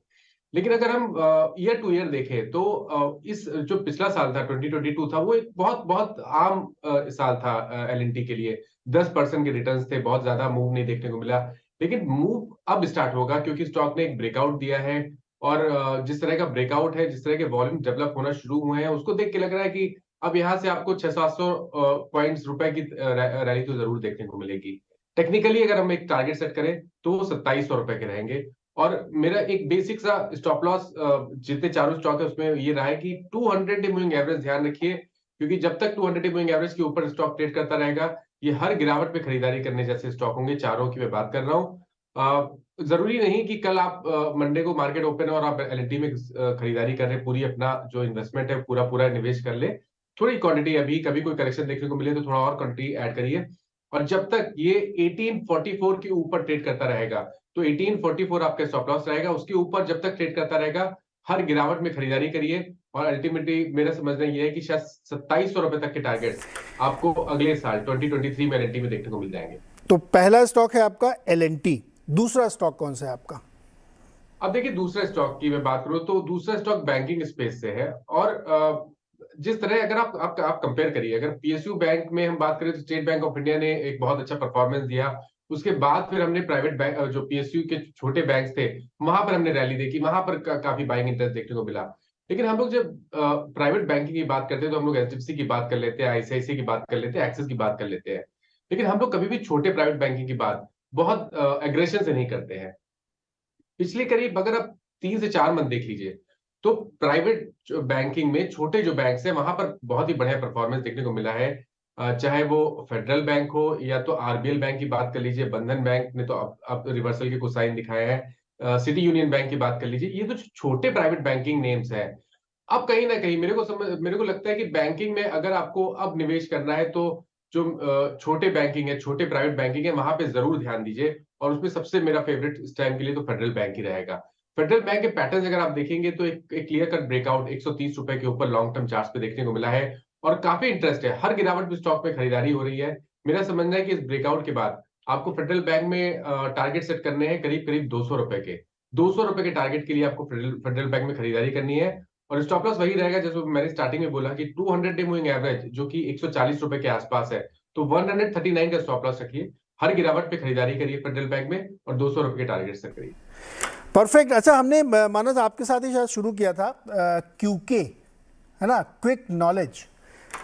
लेकिन अगर हम ईयर टू ईयर देखें तो इस जो पिछला साल था 2022 था, वो एक बहुत बहुत आम साल था LNT के लिए। 10% के रिटर्न्स थे, बहुत ज्यादा मूव नहीं देखने को मिला। लेकिन मूव अब स्टार्ट होगा क्योंकि स्टॉक ने एक ब्रेकआउट दिया है, और जिस तरह का ब्रेकआउट है, जिस तरह के वॉल्यूम डेवलप होना शुरू हुए हैं, उसको देख के लग रहा है कि अब यहाँ से आपको 600-700 पॉइंट्स रुपए की रैली तो जरूर देखने को मिलेगी। टेक्निकली अगर हम एक टारगेट सेट करें तो वो 2700 रुपए के रहेंगे, और मेरा एक बेसिक सा स्टॉप लॉस जितने चारों स्टॉक है उसमें ये रहा है कि 200 डे मूविंग एवरेज ध्यान रखिए, क्योंकि जब तक 200 डे मूविंग एवरेज के ऊपर स्टॉक ट्रेड करता रहेगा, ये हर गिरावट पे खरीदारी करने जैसे स्टॉक होंगे, चारों की मैं बात कर रहा हूँ। जरूरी नहीं कि कल आप मंडे को मार्केट ओपन है और आप LNT में खरीदारी कर रहे, पूरी अपना जो इन्वेस्टमेंट है पूरा निवेश कर ले। थोड़ी क्वांटिटी, अभी कभी कोई करेक्शन देखने को मिले तो थोड़ा और क्वांटिटी ऐड करिए, और जब तक ये 1844 के ऊपर ट्रेड करता रहेगा तो 1844 आपका स्टॉप लॉस रहेगा। उसके ऊपर जब तक ट्रेड करता रहेगा, हर गिरावट में खरीदारी करिए, और अल्टीमेटली मेरा समझना ये है कि शायद 2700 रुपए तक के टारगेट आपको अगले साल 2023 में LNT में देखने को मिल जाएंगे। तो पहला स्टॉक है आपका LNT, दूसरा स्टॉक कौन सा है आपका? अब देखिए दूसरे स्टॉक की मैं बात करूं तो दूसरा स्टॉक बैंकिंग स्पेस से है और जिस तरह अगर आप कंपेयर करिए, अगर पीएसयू बैंक में हम बात करें तो स्टेट बैंक ऑफ इंडिया ने एक बहुत अच्छा परफॉर्मेंस दिया। उसके बाद फिर हमने प्राइवेट बैंक जो पीएसयू के छोटे बैंक थे वहां पर हमने रैली देखी, वहां पर काफी बाइंग इंटरेस्ट देखने को मिला। लेकिन हम लोग जब प्राइवेट बैंकिंग की बात करते हैं तो हम लोग एचडीएफसी की बात कर लेते हैं, आईसीआईसी की बात कर लेते हैं, एक्सिस की बात कर लेते हैं। लेकिन हम लोग कभी भी छोटे प्राइवेट बैंकिंग की बात बहुत एग्रेशन से नहीं करते हैं। पिछले करीब अगर आप 3 से 4 मंथ देख लीजिए तो प्राइवेट बैंकिंग में छोटे जो बैंक है वहां पर बहुत ही बढ़िया परफॉर्मेंस देखने को मिला है। चाहे वो फेडरल बैंक हो या तो आरबीएल बैंक की बात कर लीजिए, बंधन बैंक ने तो अब रिवर्सल के कुछ साइन दिखाए हैं, सिटी यूनियन बैंक की बात कर लीजिए, ये तो छोटे प्राइवेट बैंकिंग नेम्स हैं। अब कहीं ना कहीं मेरे को लगता है कि बैंकिंग में अगर आपको अब निवेश करना है तो जो छोटे बैंकिंग है, छोटे प्राइवेट बैंकिंग है, वहां पे जरूर ध्यान दीजिए। और उसमें सबसे मेरा फेवरेट इस टाइम के लिए तो फेडरल बैंक ही रहेगा। फेडरल बैंक के पैटर्न अगर आप देखेंगे तो एक क्लियर कट ब्रेकआउट 130 रुपए के ऊपर लॉन्ग टर्म चार्ट्स पे देखने को मिला है और काफी इंटरेस्ट है, हर गिरावट में स्टॉक में खरीदारी हो रही है। मेरा समझना है कि इस ब्रेकआउट के बाद आपको फेडरल बैंक में टारगेट सेट करने हैं करीब करीब 200 रुपए के। 200 रुपए के टारगेट के लिए आपको फेडरल बैंक में खरीदारी करनी है और स्टॉप लॉस वही रहेगा जैसे मैंने स्टार्टिंग में बोला कि 200 डे मूविंग एवरेज जो कि 140 रुपए के आसपास है, तो 139 का स्टॉप लॉस रखिए, हर गिरावट पे खरीदारी करिए फेडरल बैंक में और 200 रुपए के टारगेट सेट करिए। परफेक्ट। अच्छा, हमने मानस आपके साथ ही शायद शुरू किया था क्यूके, है ना, क्विक नॉलेज,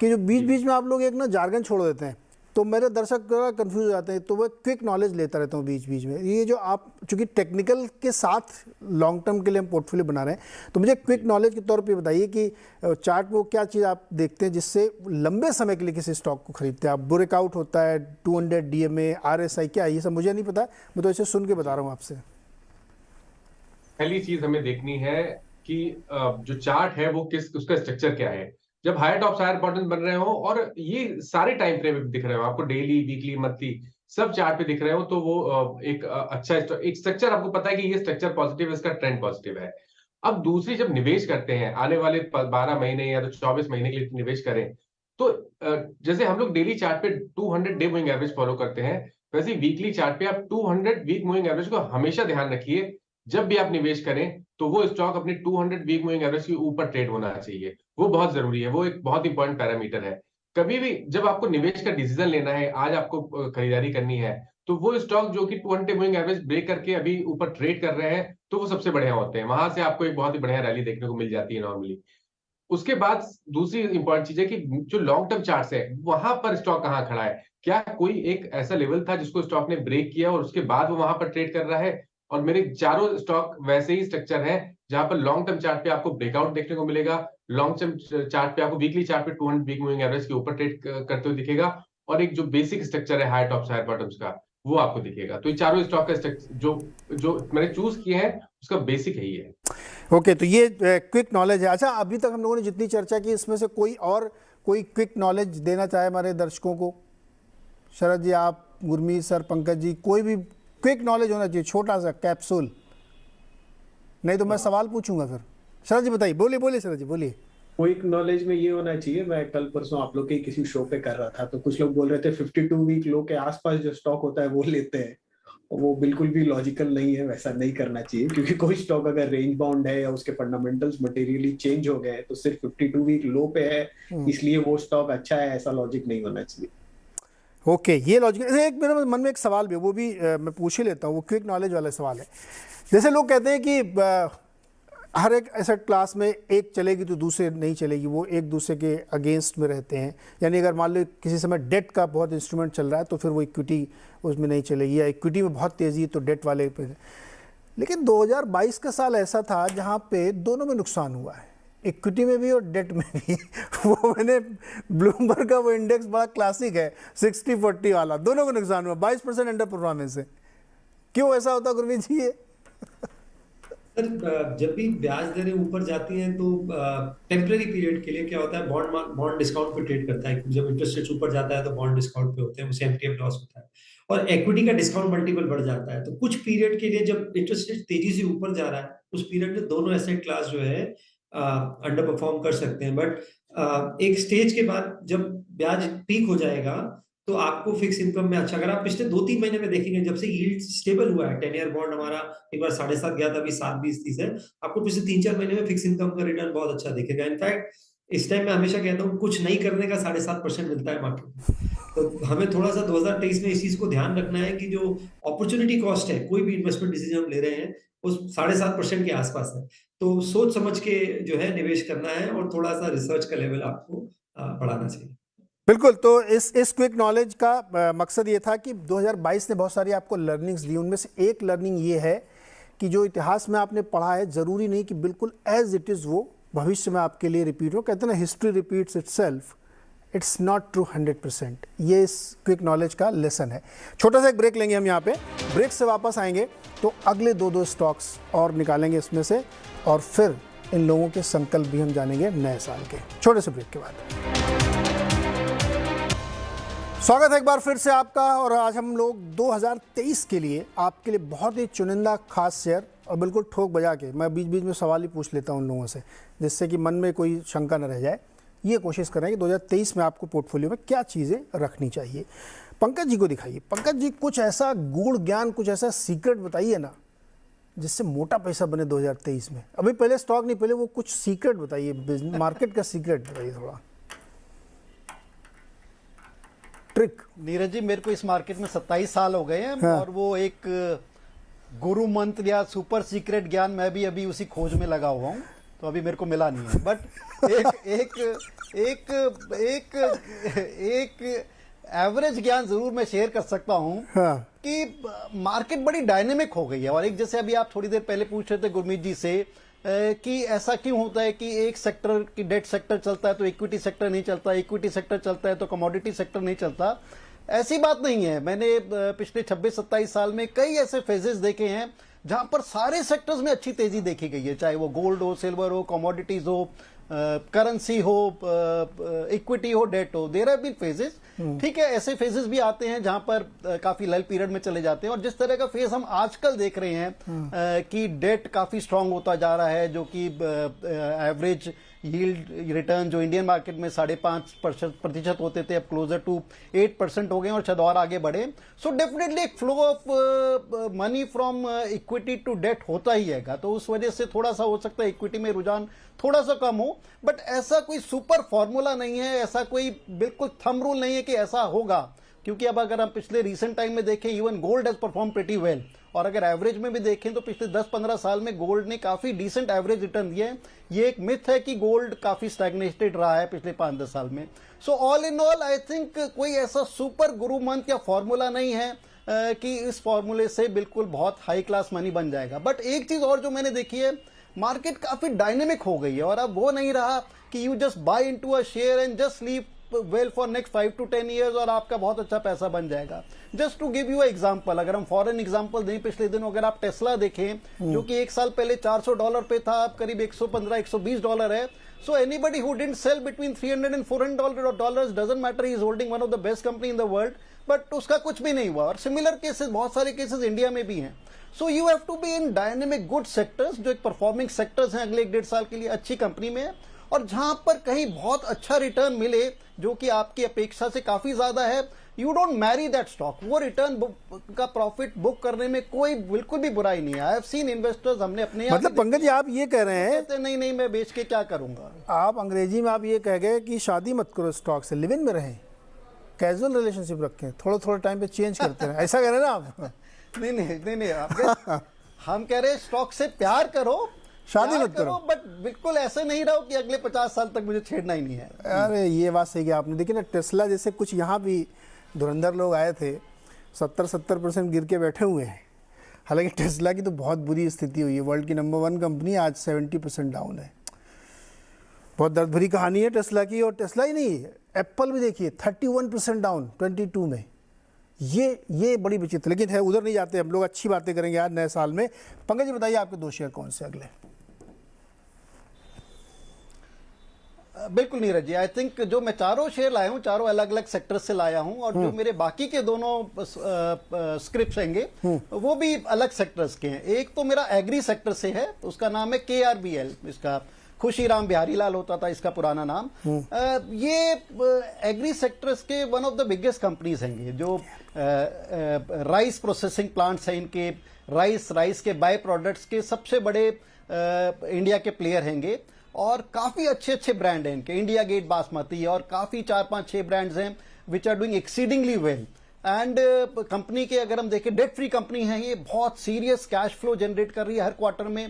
कि जो बीच बीच में आप लोग एक ना जार्गन छोड़ देते हैं तो मेरे दर्शक कंफ्यूज हो जाते हैं, तो वो क्विक नॉलेज लेता रहता हूँ बीच बीच में। ये जो आप चूंकि टेक्निकल के साथ लॉन्ग टर्म के लिए हम पोर्टफोलियो बना रहे हैं, तो मुझे क्विक नॉलेज के तौर पे बताइए कि चार्ट में वो क्या चीज़ आप देखते हैं जिससे लंबे समय के लिए किसी स्टॉक को खरीदते हैं आप? ब्रेकआउट होता है, 200 डीएमए, आरएसआई, क्या ये सब मुझे नहीं पता, मैं तो ऐसे सुन के बता रहा हूँ आपसे। पहली चीज हमें देखनी है कि जो चार्ट है वो उसका स्ट्रक्चर क्या है। जब हायर टॉप्स हायर बॉटम बन रहे हो और ये सारे टाइम फ्रेम दिख रहे हो आपको, डेली, वीकली, मंथली, सब चार्ट पे दिख रहे हो, तो वो एक अच्छा एक स्ट्रक्चर आपको पता है कि ये स्ट्रक्चर पॉजिटिव है, इसका ट्रेंड पॉजिटिव है। अब दूसरी, जब निवेश करते हैं आने वाले 12 महीने या तो 24 महीने के लिए निवेश करें तो जैसे हम लोग डेली चार्ट पे 200 डे मूविंग एवरेज फॉलो करते हैं, वैसे वीकली चार्ट पे आप 200 वीक मूविंग एवरेज को हमेशा ध्यान रखिए। जब भी आप निवेश करें तो वो स्टॉक अपने 200 वीक मूविंग एवरेज के ऊपर ट्रेड होना चाहिए, वो बहुत जरूरी है, वो एक बहुत इंपॉर्टेंट पैरामीटर है। कभी भी जब आपको निवेश का डिसीजन लेना है, आज आपको खरीदारी करनी है, तो वो स्टॉक जो कि 200 मूविंग एवरेज ब्रेक करके अभी ऊपर ट्रेड कर रहे हैं तो वो सबसे बढ़िया होते हैं, वहां से आपको एक बहुत ही बढ़िया रैली देखने को मिल जाती है नॉर्मली। उसके बाद दूसरी इंपॉर्टेंट चीज है कि जो लॉन्ग टर्म चार्ट्स है वहां पर स्टॉक कहाँ खड़ा है, क्या कोई एक ऐसा लेवल था जिसको स्टॉक ने ब्रेक किया और उसके बाद वो वहां पर ट्रेड कर रहा है। और मेरे चारों स्टॉक वैसे ही स्ट्रक्चर है जहां पर लॉन्ग टर्म चार्ट पे आपको ब्रेकआउट देखने को मिलेगा, लॉन्ग टर्म चार्ट पे आपको वीकली चार्ट पे 200 वीक मूविंग एवरेज के ऊपर ट्रेड करते हुए दिखेगा और एक जो बेसिक स्ट्रक्चर है हायर टॉप्स हायर बॉटम्स का वो आपको दिखेगा। तो ये चारों स्टॉक का स्ट्रक्चर जो जो मैंने चूज किए हैं उसका बेसिक है ये। ओके, तो ये क्विक नॉलेज है। अच्छा, अभी तक हम लोगों ने जितनी चर्चा की इसमें से कोई क्विक नॉलेज देना चाहे हमारे दर्शकों को? शरद जी, आप, गुरमीत सर, पंकज जी, कोई भी क्विक नॉलेज होना चाहिए, छोटा सा कैप्सूल, नहीं तो मैं सवाल पूछूंगा फिर। शरद जी बताइए, बोलिए शरद जी बोलिए। क्विक नॉलेज में ये होना चाहिए, मैं कल परसों आप लोग के किसी शो पे कर रहा था तो कुछ लोग बोल रहे थे 52 वीक लो के आसपास जो स्टॉक होता है वो लेते हैं, वो बिल्कुल भी लॉजिकल नहीं है, वैसा नहीं करना चाहिए। क्योंकि कोई स्टॉक अगर रेंज बाउंड है या उसके फंडामेंटल्स मटेरियली चेंज हो गए तो सिर्फ 52 वीक लो पे है इसलिए वो स्टॉक अच्छा है, ऐसा लॉजिक नहीं होना चाहिए। ओके, ये लॉजिक। एक मेरे मन में एक सवाल भी, वो भी मैं पूछ ही लेता हूँ, वो क्विक नॉलेज वाला सवाल है। जैसे लोग कहते हैं कि हर एक एसेट क्लास में एक चलेगी तो दूसरे नहीं चलेगी, वो एक दूसरे के अगेंस्ट में रहते हैं। यानी अगर मान लो किसी समय डेट का बहुत इंस्ट्रूमेंट चल रहा है तो फिर वो इक्विटी उसमें नहीं चलेगी, या इक्विटी में बहुत तेज़ी है तो डेट वाले पे। लेकिन 2022 का साल ऐसा था जहाँ पे दोनों में नुकसान हुआ है, इक्विटी में भी और डेट में भी। वो मैंने ब्लूमबर्ग का वो इंडेक्स बड़ा क्लासिक है, 60-40 वाला, दोनों को नुकसान हुआ, 22% अंडर परफॉर्मेंस है। क्यों ऐसा होता गुरमीत जी? ये सर, जब भी ब्याज दरें ऊपर जाती हैं तो टेम्पररी पीरियड के लिए क्या होता है, बॉन्ड डिस्काउंट पे ट्रेड करता है। जब इंटरेस्ट रेट ऊपर जाता है तो बॉन्ड डिस्काउंट पे होते हैं, उसे एमटीएफ लॉस होता है और इक्विटी का डिस्काउंट मल्टीपल बढ़ जाता है। तो कुछ पीरियड के लिए जब इंटरेस्ट रेट तेजी से ऊपर जा रहा है उस पीरियड में दोनों एसेट क्लास जो है अंडर परफॉर्म कर सकते हैं। बट एक स्टेज के बाद जब ब्याज पीक हो जाएगा तो आपको फिक्स इनकम में अच्छा, अगर आप पिछले 2-3 महीने में देखेंगे जब से यील्ड स्टेबल हुआ है, 10 ईयर बॉन्ड हमारा एक बार 7.5 गया था, अभी 7.20-30 है, आपको पिछले 3-4 महीने में फिक्स इनकम का रिटर्न बहुत अच्छा दिखेगा। इनफैक्ट इस टाइम मैं हमेशा कहता हूँ कुछ नहीं करने का 7.5% मिलता है मार्केट में। तो हमें थोड़ा-सा 2023 में इस चीज़ को ध्यान रखना है कि जो अपॉर्चुनिटी कॉस्ट है, कोई भी इन्वेस्टमेंट डिसीजन हम ले रहे हैं, उस 7.5% के आसपास है। तो सोच समझ के जो है निवेश करना है और थोड़ा-सा रिसर्च का लेवल आपको बढ़ाना चाहिए। बिल्कुल। तो इस क्विक नॉलेज का मकसद ये था कि 2022 ने बहुत सारी आपको लर्निंग्स दी। उनमें से एक लर्निंग ये है कि जो इतिहास में आपने पढ़ा है ज़रूरी नहीं कि बिल्कुल एज इट इज़ वो भविष्य में आपके लिए रिपीट हो। कहते हैं ना, history repeats itself, it's not true 100%। ये इस क्विक नॉलेज का लेसन है। छोटा सा एक ब्रेक लेंगे हम यहाँ पे। ब्रेक से वापस आएंगे तो अगले 2 स्टॉक्स और निकालेंगे इसमें से, और फिर इन लोगों के संकल्प भी हम जानेंगे नए साल के। छोटे से ब्रेक के बाद स्वागत है एक बार फिर से आपका। और आज हम लोग 2023 के लिए आपके लिए बहुत ही चुनिंदा खास शेयर, और बिल्कुल ठोक बजा के, मैं बीच बीच में सवाल ही पूछ लेता हूं उन लोगों से जिससे कि मन में कोई शंका न रह जाए, ये कोशिश करें कि 2023 में आपको पोर्टफोलियो में क्या चीज़ें रखनी चाहिए। पंकज जी को दिखाइए। पंकज जी, कुछ ऐसा गूढ़ ज्ञान, कुछ ऐसा सीक्रेट बताइए ना जिससे मोटा पैसा बने 2023 में। अभी पहले स्टॉक नहीं, पहले वो कुछ सीक्रेट बताइए, मार्केट का सीक्रेट बताइए थोड़ा, ट्रिक। नीरज जी, मेरे को इस मार्केट में 27 साल हो गए हैं। हाँ। और वो एक गुरु मंत्र या सुपर सीक्रेट ज्ञान मैं भी अभी उसी खोज में लगा हुआ हूँ, तो अभी मेरे को मिला नहीं है। बट एक एवरेज ज्ञान जरूर मैं शेयर कर सकता हूँ। हाँ। कि मार्केट बड़ी डायनेमिक हो गई है। और एक, जैसे अभी आप थोड़ी देर पहले पूछ रहे थे गुरमीत जी से कि ऐसा क्यों होता है कि एक सेक्टर की डेट सेक्टर चलता है तो इक्विटी सेक्टर नहीं चलता, इक्विटी सेक्टर चलता है तो कमोडिटी सेक्टर नहीं चलता। ऐसी बात नहीं है। मैंने पिछले 26-27 साल में कई ऐसे फेजेस देखे हैं जहां पर सारे सेक्टर्स में अच्छी तेजी देखी गई है, चाहे वो गोल्ड हो, सिल्वर हो, कमोडिटीज हो, करेंसी हो, इक्विटी हो, डेट हो। There have been phases. ठीक है, ऐसे फेजेस भी आते हैं जहां पर काफी लल पीरियड में चले जाते हैं। और जिस तरह का फेज हम आजकल देख रहे हैं कि डेट काफी स्ट्रांग होता जा रहा है, जो कि एवरेज यील्ड रिटर्न जो इंडियन मार्केट में 5.5% होते थे, अब क्लोजर टू 8% हो गए और शायद और आगे बढ़े। सो डेफिनेटली एक flow of money from equity to debt होता ही है। तो उस वजह से थोड़ा सा हो सकता है इक्विटी में रुझान थोड़ा सा कम हो, बट ऐसा कोई सुपर फॉर्मूला नहीं है, ऐसा कोई बिल्कुल थंब रूल नहीं है कि ऐसा होगा। क्योंकि अब अगर हम पिछले रिसेंट टाइम में देखें, even gold has perform pretty well. और अगर एवरेज में भी देखें तो पिछले 10-15 साल में गोल्ड ने काफी डिसेंट एवरेज रिटर्न दिए हैं। ये एक मिथ है कि गोल्ड काफी स्टैग्नेटेड रहा है पिछले 5-10 साल में। So all in all I think कोई ऐसा सुपर गुरु मंत्र या फॉर्मूला नहीं है कि इस फॉर्मूले से बिल्कुल बहुत हाई क्लास मनी बन जाएगा। बट एक चीज और जो मैंने देखी है, मार्केट काफी डायनेमिक हो गई है। और अब वो नहीं रहा कि you just by into a share and just leave well for next 5 to 10 years और आपका बहुत अच्छा पैसा बन जाएगा। Just to give you example, अगर हम फॉरेन एग्जांपल दें, पिछले दिनों अगर आप टेस्ला देखें जो कि एक साल पहले $400 पे था, अब करीब $115-120 है। So anybody who didn't sell between $300 and $400 doesn't matter, he is holding one of the best company in the world, but उसका कुछ भी नहीं हुआ। और सिमिलर केसेस, बहुत सारे केसेस इंडिया में भी हैं। So you have to be in dynamic good sectors, जो एक परफॉर्मिंग सेक्टर्स हैं अगले 1-1.5 साल के लिए अच्छी कंपनी में, और जहां पर कहीं बहुत अच्छा रिटर्न मिले जो कि आपकी अपेक्षा से काफी ज्यादा है, you don't Mary that stock. वो रिटर्न का प्रॉफिट बुक करने में कोई बिल्कुल भी बुराई नहीं है। आई हैव सीन इन्वेस्टर्स, हमने अपने मतलब पंकज जी, आप ये कह रहे हैं, नहीं मैं बेच के क्या करूंगा। आप अंग्रेजी में आप ये कह गए कि शादी मत करो स्टॉक से, लिव इन में रहें, कैजुअल रिलेशनशिप रखें, थोड़ा टाइम पे चेंज करते रहें, ऐसा कह रहे हैं ना आप? नहीं, हम कह रहे हैं स्टॉक से प्यार करो, शादी मत करो, बट बिल्कुल ऐसे नहीं रहो कि अगले 50 साल तक मुझे छेड़ना ही नहीं है। अरे ये बात सही है आपने। देखिए ना, टेस्ला जैसे कुछ यहाँ भी धुरंधर लोग आए थे, 70% गिर के बैठे हुए हैं। हालांकि टेस्ला की तो बहुत बुरी स्थिति हुई है, वर्ल्ड की नंबर 1 कंपनी आज 70% डाउन है। बहुत दर्द भरी कहानी है टेस्ला की। और टेस्ला ही नहीं, एप्पल भी देखिए 31% डाउन 22 में। ये बड़ी विचित्र, लेकिन है, उधर नहीं जाते हम लोग, अच्छी बातें करेंगे आज नए साल में। पंकज जी बताइए, आपके 2 शेयर कौन से अगले? बिल्कुल नीरज जी, आई थिंक जो मैं 4 शेयर लाया हूं, 4 अलग अलग सेक्टर से लाया हूं, और जो मेरे बाकी के दोनों स्क्रिप्ट्स हैंगे वो भी अलग सेक्टर्स के हैं। एक तो मेरा एग्री सेक्टर से है, उसका नाम है KRBL, इसका खुशीराम बिहारी लाल होता था इसका पुराना नाम। ये एग्री सेक्टर्स के one of the biggest companies हैंगे, जो राइस प्रोसेसिंग प्लांट्स हैं इनके, राइस के बाय प्रोडक्ट्स के सबसे बड़े इंडिया के प्लेयर हैंगे, और काफी अच्छे अच्छे ब्रांड हैं इनके, इंडिया गेट बासमती और काफी 4-5-6 ब्रांड्स हैं which are doing exceedingly well. And company के अगर हम देखें, डेट फ्री कंपनी है ये, बहुत सीरियस कैश फ्लो जनरेट कर रही है हर क्वार्टर में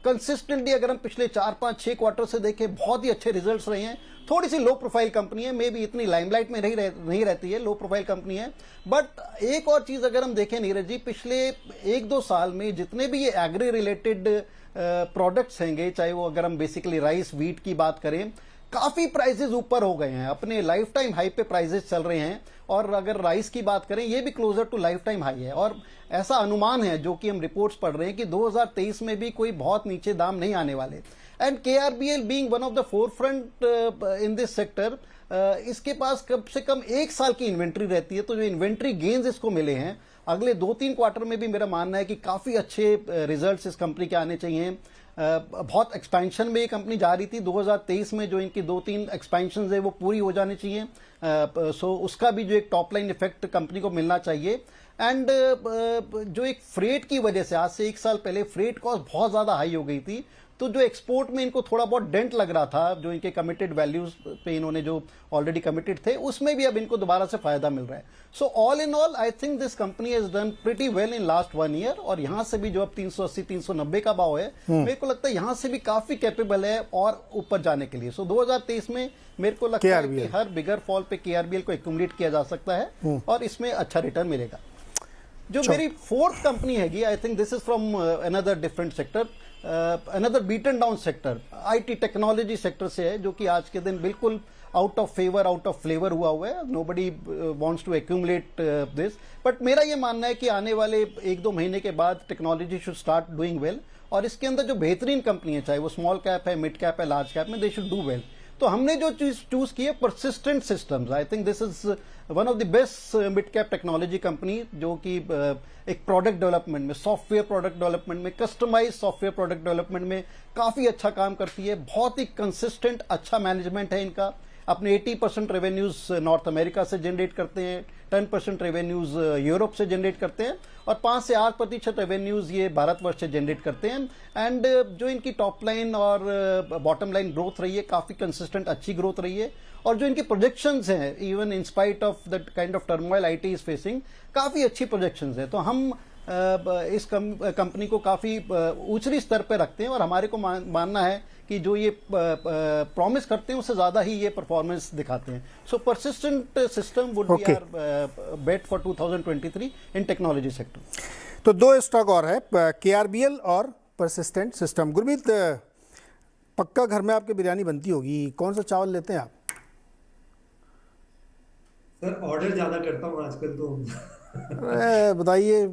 कंसिस्टेंटली। अगर हम पिछले 4-5-6 क्वार्टर से देखें, बहुत ही अच्छे रिजल्ट्स रहे हैं। थोड़ी सी लो प्रोफाइल कंपनी है, मे बी इतनी लाइमलाइट में नहीं रहती है, लो प्रोफाइल कंपनी है। बट एक और चीज अगर हम देखें नीरज जी, पिछले 1-2 साल में जितने भी ये एग्री रिलेटेड प्रोडक्ट्स हैंगे, चाहे वो अगर हम बेसिकली राइस वीट की बात करें, काफी प्राइसेस ऊपर हो गए हैं, अपने लाइफ टाइम हाई पे प्राइसेस चल रहे हैं। और अगर राइस की बात करें, ये भी closer to life time high है, और ऐसा अनुमान है जो कि हम रिपोर्ट्स पढ़ रहे हैं कि 2023 में भी कोई बहुत नीचे दाम नहीं आने वाले। And KRBL being one of the forefront in this sector, इसके पास कम से कम 1 साल की इन्वेंट्री रहती है। तो जो इन्वेंट्री गेन्स इसको मिले हैं, अगले 2-3 क्वार्टर में भी मेरा मानना है कि काफी अच्छे रिजल्ट्स इस कंपनी के आने चाहिए। बहुत एक्सपेंशन में ये कंपनी जा रही थी 2023 में, जो इनकी 2-3 एक्सपेंशन है वो पूरी हो जानी चाहिए। सो उसका भी जो एक टॉप लाइन इफेक्ट कंपनी को मिलना चाहिए। एंड जो एक फ्रेट की वजह से, आज से 1 साल पहले फ्रेट कॉस्ट बहुत ज्यादा हाई हो गई थी, तो जो एक्सपोर्ट में इनको थोड़ा बहुत डेंट लग रहा था, जो इनके कमिटेड वैल्यूज पे इन्होंने जो ऑलरेडी कमिटेड थे, उसमें भी अब इनको दोबारा से फायदा मिल रहा है। So all in all I think this company has done pretty well in last 1 year. और यहां से भी जो अब 380-390 का भाव है, मेरे को लगता है यहां से भी काफी कैपेबल है और ऊपर जाने के लिए। सो 2023 में मेरे को लगता है कि हर बिगर फॉल पे KRBL को एक्यूमुलेट किया जा सकता है और इसमें अच्छा रिटर्न मिलेगा। जो मेरी फोर्थ कंपनी हैगी, I think this is from another different sector, another beaten down sector, IT technology sector से है, जो कि आज के दिन बिल्कुल out of favour, out of flavour हुआ है। Nobody wants to accumulate this, but मेरा ये मानना है कि आने वाले 1-2 महीने के बाद technology should start doing well, और इसके अंदर जो बेहतरीन कंपनी है, चाहे वो स्मॉल कैप है, मिड कैप है, लार्ज कैप में, दे शुड डू वेल। तो हमने जो चीज चूज की है, persistent systems, I think this is one of the best mid cap technology company, जो कि एक प्रोडक्ट डेवलपमेंट में, सॉफ्टवेयर प्रोडक्ट डेवलपमेंट में, कस्टमाइज सॉफ्टवेयर प्रोडक्ट डेवलपमेंट में काफी अच्छा काम करती है। बहुत ही कंसिस्टेंट अच्छा मैनेजमेंट है इनका। अपने 80% रेवेन्यूज नॉर्थ अमेरिका से जनरेट करते हैं, 10% रेवेन्यूज यूरोप से जनरेट करते हैं, और 5 से 8% रेवेन्यूज ये भारतवर्ष से जनरेट करते हैं। एंड जो इनकी टॉप लाइन और बॉटम लाइन ग्रोथ रही है, काफी कंसिस्टेंट अच्छी ग्रोथ रही है। और जो इनकी प्रोजेक्शंस हैं, even in spite of that kind of turmoil IT is facing, काफी अच्छी प्रोजेक्शंस है। तो हम इस कंपनी को काफी ऊंचे स्तर पर रखते हैं, और हमारे को मानना है कि जो ये प्रॉमिस करते हैं उससे ज्यादा ही ये परफॉर्मेंस दिखाते हैं। So Persistent Systems would be our bet for 2023 in technology sector. तो 2 स्टॉक और है, KRBL और परसिस्टेंट सिस्टम। गुरमीत, पक्का घर में आपके बिरयानी बनती होगी, कौन सा चावल लेते हैं आप? सर ऑर्डर ज्यादा करता हूँ आजकल तो। अरे बताइए,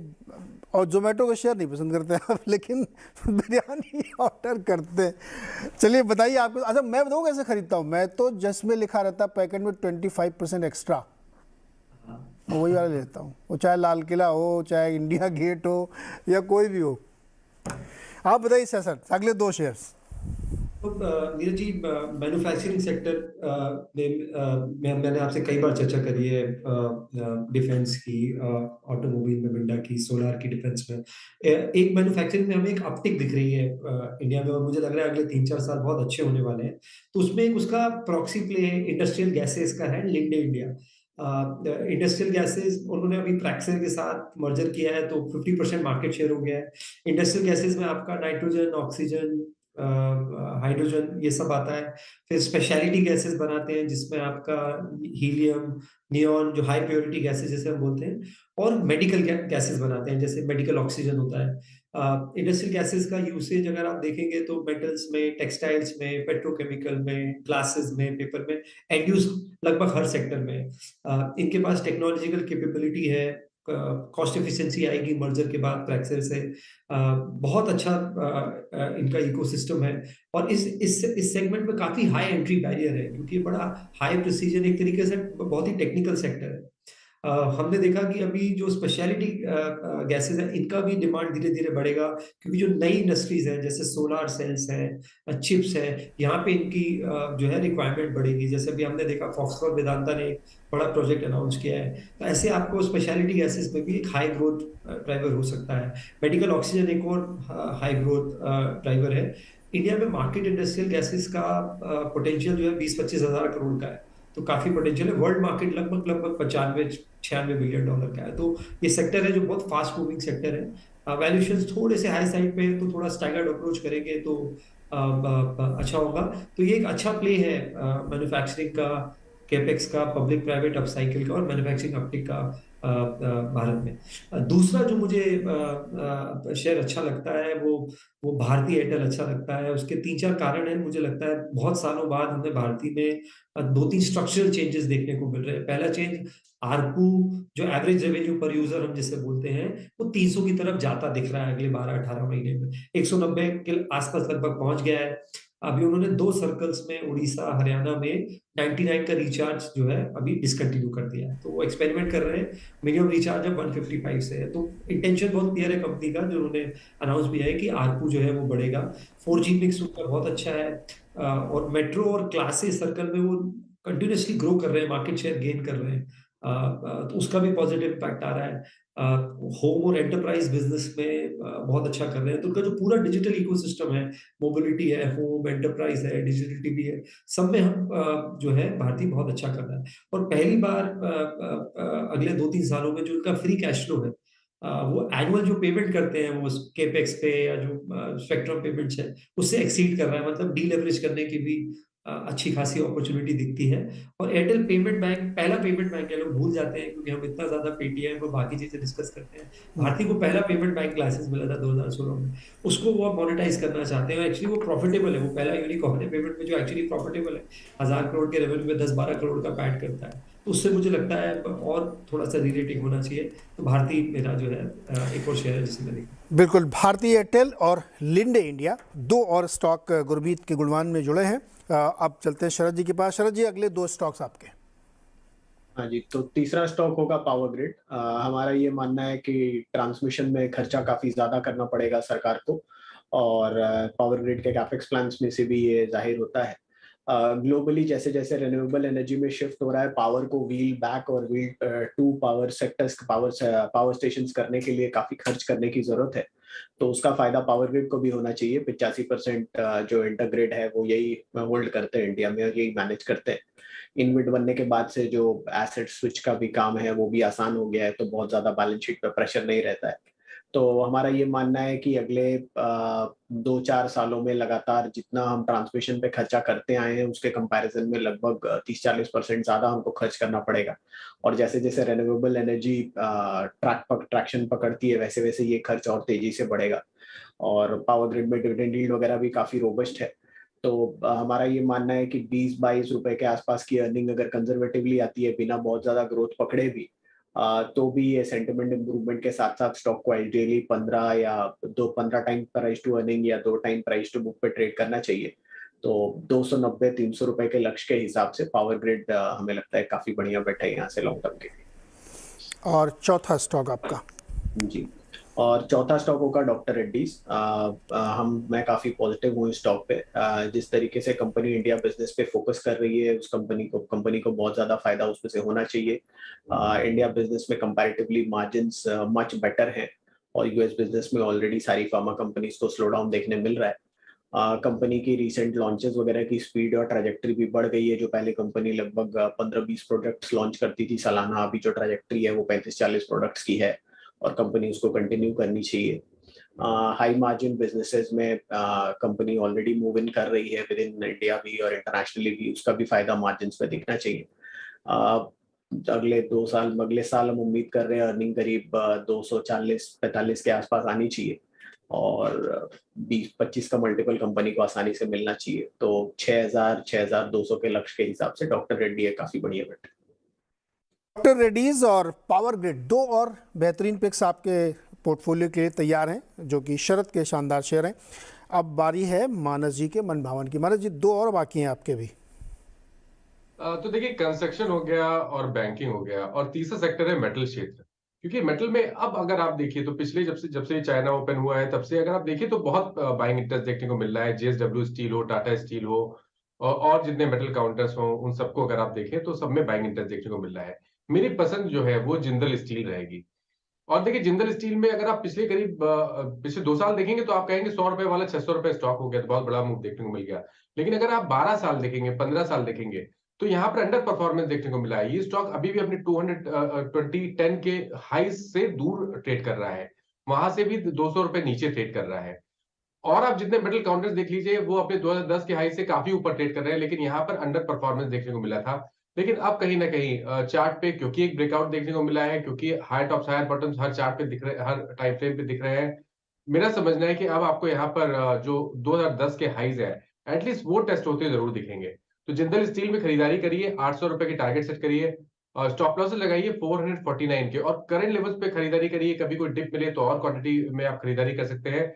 और जोमेटो का शेयर नहीं पसंद करते आप, लेकिन बिरयानी ऑर्डर करते हैं। चलिए बताइए आपको। अच्छा, मैं बताऊँ कैसे खरीदता हूँ? मैं तो जिसमें लिखा रहता है पैकेट में 25% एक्स्ट्रा, मैं वही वाला लेता हूँ। वो चाहे लाल किला हो, चाहे इंडिया गेट हो, या कोई भी हो। आप बताइए सर, अगले 2 शेयर्स। तो नीरज जी, मैन्युफैक्चरिंग सेक्टर में मैंने आपसे कई बार चर्चा करी है, डिफेंस की, ऑटोमोबाइल में मिंडा की, सोलार की डिफेंस में। एक मैन्युफैक्चरिंग में हमें एक अपटिक दिख रही है इंडिया में, और मुझे लग रहा है अगले 3-4 साल बहुत अच्छे होने वाले हैं। तो उसमें एक उसका प्रॉक्सी प्ले इंडस्ट्रियल गैसेस का है, लिंडे इंडिया। इंडस्ट्रियल गैसेस उन्होंने अभी प्रैक्सर के साथ मर्जर किया है, तो 50% मार्केट शेयर हो गया है। इंडस्ट्रियल गैसेस में आपका नाइट्रोजन, ऑक्सीजन, हाइड्रोजन, ये सब आता है। फिर स्पेशलिटी गैसेस बनाते हैं, जिसमें आपका हीलियम, नियॉन, जो हाई प्योरिटी गैसेस जैसे हम बोलते हैं, और मेडिकल गैसेस बनाते हैं, जैसे मेडिकल ऑक्सीजन होता है। इंडस्ट्रियल गैसेस का यूसेज अगर आप देखेंगे तो मेटल्स में, टेक्सटाइल्स में, पेट्रोकेमिकल में, ग्लासेस में, पेपर में, एंड यूज लगभग हर सेक्टर में। इनके पास टेक्नोलॉजिकल कैपेबिलिटी है, कॉस्ट एफिशिएंसी आएगी मर्जर के बाद प्रैक्सर से। बहुत अच्छा इनका इकोसिस्टम है, और इस सेगमेंट में काफी हाई एंट्री बैरियर है, क्योंकि ये बड़ा हाई प्रिसीजन, एक तरीके से बहुत ही टेक्निकल सेक्टर है। हमने देखा कि अभी जो स्पेशलिटी गैसेस है इनका भी डिमांड धीरे धीरे बढ़ेगा, क्योंकि जो नई इंडस्ट्रीज है जैसे सोलार सेल्स है, चिप्स है, यहाँ पे इनकी जो है रिक्वायरमेंट बढ़ेगी। जैसे अभी हमने देखा फॉक्सकॉन वेदांता ने एक बड़ा प्रोजेक्ट अनाउंस किया है, तो ऐसे आपको स्पेशलिटी गैसेस में भी एक हाई ग्रोथ ड्राइवर हो सकता है। मेडिकल ऑक्सीजन एक और हाई ग्रोथ ड्राइवर है। इंडिया में मार्केट इंडस्ट्रियल गैसेस का पोटेंशियल जो है 20-25 हजार करोड़ का है, तो काफी पोटेंशियल है। वर्ल्ड मार्केट लगभग लगभग 95-96 बिलियन डॉलर का है, तो ये सेक्टर है जो बहुत फास्ट मूविंग सेक्टर है। वैल्यूएशन थोड़े से हाई साइड पे है, तो थोड़ा स्टैगर्ड अप्रोच करेंगे तो अच्छा होगा। तो ये एक अच्छा प्ले है मैन्युफैक्चरिंग का, कैपेक्स का, पब्लिक प्राइवेट अपसाइकिल का और मैन्युफैक्चरिंग अपटिक का भारत में। दूसरा जो मुझे शेयर अच्छा लगता है वो भारती एयरटेल अच्छा लगता है। उसके 3-4 कारण हैं। मुझे लगता है बहुत सालों बाद हमें भारती में 2-3 स्ट्रक्चरल चेंजेस देखने को मिल रहे हैं। पहला चेंज, आरपू जो एवरेज रेवेन्यू पर यूजर हम जिसे बोलते हैं, वो 300 की तरफ जाता दिख रहा है अगले 12-18 महीने में। 190 के आसपास लगभग पहुंच गया है। अभी उन्होंने 2 सर्कल्स में उड़ीसा हरियाणा में 99 का रिचार्ज जो है अभी डिसकंटिन्यू कर दिया है, तो वो एक्सपेरिमेंट कर रहे हैं। मिनिमम रिचार्ज अब 155 से है, तो इंटेंशन बहुत क्लियर है कंपनी का, जो उन्होंने अनाउंस भी है कि आरपू जो है वो बढ़ेगा। 4G मिक्स उनका बहुत अच्छा है, और मेट्रो और क्लास ए सर्कल में वो कंटिन्यूसली ग्रो कर रहे हैं, मार्केट शेयर गेन कर रहे हैं, तो उसका भी पॉजिटिव इम्पैक्ट आ रहा है। होम और एंटरप्राइज बिजनेस में बहुत अच्छा कर रहे हैं, तो उनका जो पूरा डिजिटल इकोसिस्टम है, मोबिलिटी है, होम एंटरप्राइज है, डिजिटल टीवी है, सब में हम जो है भारती बहुत अच्छा कर रहा है। और पहली बार अगले 2-3 सालों में जो उनका फ्री कैश फ्लो है, वो एनुअल जो पेमेंट करते हैं वो केपेक्स पे या जो स्पेक्ट्रम पेमेंट्स है उससे एक्सीड कर रहा है, मतलब डीलेवरेज करने की भी अच्छी खासी अपॉर्चुनिटी दिखती है। और एयरटेल पेमेंट बैंक पहला पेमेंट बैंक है, लोग भूल जाते हैं क्योंकि हम इतना ज्यादा पेटीएम और बाकी चीजें डिस्कस करते हैं। भारती को पहला पेमेंट बैंक लाइसेंस मिला था 2016 में, उसको वो मोनेटाइज करना चाहते हैं। एक्चुअली वो प्रॉफिटेबल है, वो पहला यूनिकॉर्न है पेमेंट में जो एक्चुअली प्रॉफिटेबल है। 1000 करोड़ के रेवेन्यू में 10-12 करोड़ का पैट करता है, तो उससे मुझे लगता है और थोड़ा सा रीरेटिंग होना चाहिए। तो भारती मेरा जो है एक और शेयर है जिसे मैं देखूं। बिल्कुल, भारती एयरटेल और लिंडे इंडिया, 2 और स्टॉक गुरमीत के गुणवान में जुड़े हैं। अब चलते हैं शरद जी के पास। शरद जी, अगले 2 स्टॉक्स आपके। हाँ जी, तो तीसरा स्टॉक होगा पावर ग्रिड। हमारा ये मानना है कि ट्रांसमिशन में खर्चा काफी ज्यादा करना पड़ेगा सरकार को, और पावर ग्रिड के कैपेक्स प्लान्स में से भी ये जाहिर होता है। ग्लोबली जैसे जैसे रिन्यूएबल एनर्जी में शिफ्ट हो रहा है, पावर को व्हील बैक और wheel to power sectors, power station करने के लिए काफी खर्च करने की जरूरत है। तो उसका फायदा पावर ग्रिड को भी होना चाहिए। 85% जो इंटरग्रिड है वो यही होल्ड करते हैं इंडिया में और यही मैनेज करते हैं। इनविड बनने के बाद से जो एसेट स्विच का भी काम है वो भी आसान हो गया है, तो बहुत ज्यादा बैलेंस शीट पे प्रेशर नहीं रहता है। तो हमारा ये मानना है कि अगले 2-4 सालों में लगातार जितना हम ट्रांसमिशन पे खर्चा करते आए हैं उसके कंपैरिजन में लगभग 30-40% ज्यादा हमको खर्च करना पड़ेगा। और जैसे जैसे रिन्यूएबल एनर्जी ट्रैक्शन पकड़ती है वैसे वैसे ये खर्च और तेजी से बढ़ेगा। और पावर ग्रिड में डिविडेंड यील्ड वगैरह भी काफी रोबस्ट है। तो हमारा ये मानना है कि 20-22 रुपए के आसपास की अर्निंग अगर कंजर्वेटिवली आती है बिना बहुत ज्यादा ग्रोथ पकड़े भी, तो भी ये सेंटिमेंट इंप्रूवमेंट के साथ साथ स्टॉक को ideally 15 time price to earning या 2 टाइम प्राइस टू बुक पे ट्रेड करना चाहिए। तो 290-300 रुपए के लक्ष्य के हिसाब से पावर ग्रिड हमें लगता है काफी बढ़िया बेट है यहाँ से लॉन्ग टर्म के लिए। और चौथा स्टॉक आपका? जी, और चौथा स्टॉक होगा डॉक्टर रेड्डीज। मैं काफी पॉजिटिव हूँ इस स्टॉक पे। जिस तरीके से कंपनी इंडिया बिजनेस पे फोकस कर रही है, उस कंपनी को बहुत ज्यादा फायदा उसमें से होना चाहिए। इंडिया बिजनेस में कंपैरेटिवली मार्जिन्स मच बेटर हैं, और यूएस बिजनेस में ऑलरेडी सारी फार्मा कंपनीज को स्लो डाउन देखने मिल रहा है। कंपनी की रिसेंट लॉन्चेस वगैरह की स्पीड और ट्रैजेक्टरी भी बढ़ गई है। जो पहले कंपनी लगभग 15-20 प्रोडक्ट्स लॉन्च करती थी सालाना, अभी जो ट्रैजेक्टरी है वो 35-40 प्रोडक्ट्स की है, और कंपनी उसको कंटिन्यू करनी चाहिए। हाई मार्जिन बिजनेसेस में कंपनी ऑलरेडी मूव इन कर रही है विद इन इंडिया भी और इंटरनेशनली भी, उसका भी फायदा मार्जिन में दिखना चाहिए। अगले साल हम उम्मीद कर रहे हैं अर्निंग करीब 240-45 के आसपास आनी चाहिए, और 20-25 का मल्टीपल कंपनी को आसानी से मिलना चाहिए। तो 6,000-6,200 के लक्ष्य के हिसाब से डॉक्टर रेड्डी है काफी बढ़िया बेट। डॉक्टर रेड्डीज और पावर ग्रिड, 2 और बेहतरीन पिक्स आपके पोर्टफोलियो के लिए तैयार हैं, जो कि शरद के शानदार शेयर हैं। अब बारी है मानस जी के मन भावन की। मानस जी, 2 और बाकी हैं आपके भी। तो देखिए कंस्ट्रक्शन हो गया और बैंकिंग हो गया और तीसरा सेक्टर है मेटल क्षेत्र। क्योंकि मेटल में अब अगर आप देखिए तो पिछले जब से चाइना ओपन हुआ है तब से अगर आप देखिए तो बहुत बाइंग इंटरेस्ट देखने को मिल रहा है। जेएसडब्ल्यू स्टील हो, टाटा स्टील हो और जितने मेटल काउंटर्स हो उन सबको अगर आप देखें तो सब में बाइंग इंटरेस्ट देखने को मिल रहा है। मेरी पसंद जो है वो जिंदल स्टील रहेगी। और देखिए जिंदल स्टील में अगर आप पिछले 2 साल देखेंगे तो आप कहेंगे 100 रुपए वाला 600 रुपए स्टॉक हो गया तो बहुत बड़ा मूव देखने को मिल गया। लेकिन अगर आप 12 साल देखेंगे, 15 साल देखेंगे तो यहाँ पर अंडर परफॉर्मेंस देखने को मिला है। ये स्टॉक अभी भी अपने 210 के हाई से दूर ट्रेड कर रहा है, वहां से भी 200 रुपए नीचे ट्रेड कर रहा है। और आप जितने मेटल काउंटर्स देख लीजिए वो अपने 2010 के हाई से काफी ऊपर ट्रेड कर रहे हैं, लेकिन यहाँ पर अंडर परफॉर्मेंस देखने को मिला था। लेकिन अब कहीं ना कहीं चार्ट पे क्योंकि एक ब्रेकआउट देखने को मिला है, क्योंकि हाई टॉप्स हायर बॉटम्स हर चार्ट पे दिख रहे, हर टाइम फ्रेम पे दिख रहे हैं, मेरा समझना है कि अब आपको यहाँ पर जो 2010 के हाईज है एटलीस्ट वो टेस्ट होते जरूर दिखेंगे। तो जिंदल स्टील में खरीदारी करिए, 800 रुपए की टारगेट सेट करिए और स्टॉप लॉस लगाइए 449 के, और करंट लेवल्स पे खरीदारी करिए। कभी कोई डिप मिले तो और क्वांटिटी में आप खरीदारी कर सकते हैं।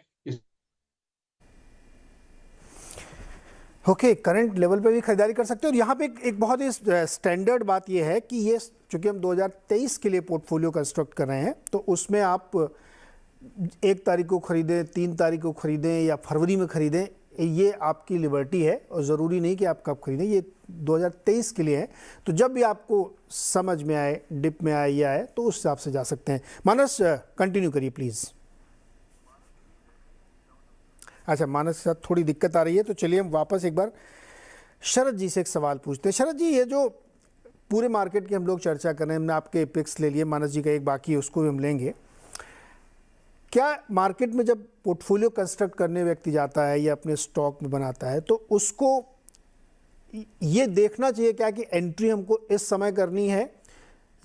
ओके, करंट लेवल पे भी खरीदारी कर सकते हो। और यहाँ पे एक बहुत ही स्टैंडर्ड बात ये है कि ये चूंकि हम 2023 के लिए पोर्टफोलियो कंस्ट्रक्ट कर रहे हैं तो उसमें आप 1 तारीख को खरीदें, 3 तारीख को खरीदें या फरवरी में खरीदें, ये आपकी लिबर्टी है और ज़रूरी नहीं कि आप कब खरीदें। ये 2023 के लिए है, तो जब भी आपको समझ में आए, डिप में आए या आए तो उस हिसाब से जा सकते हैं। मानस कंटिन्यू करिए प्लीज़। अच्छा, मानस के साथ थोड़ी दिक्कत आ रही है, तो चलिए हम वापस एक बार शरद जी से एक सवाल पूछते हैं। शरद जी, ये जो पूरे मार्केट की हम लोग चर्चा कर रहे हैं, हमने आपके पिक्स ले लिए, मानस जी का एक बाकी है उसको भी हम लेंगे। क्या मार्केट में जब पोर्टफोलियो कंस्ट्रक्ट करने व्यक्ति जाता है या अपने स्टॉक में बनाता है तो उसको ये देखना चाहिए क्या कि एंट्री हमको इस समय करनी है,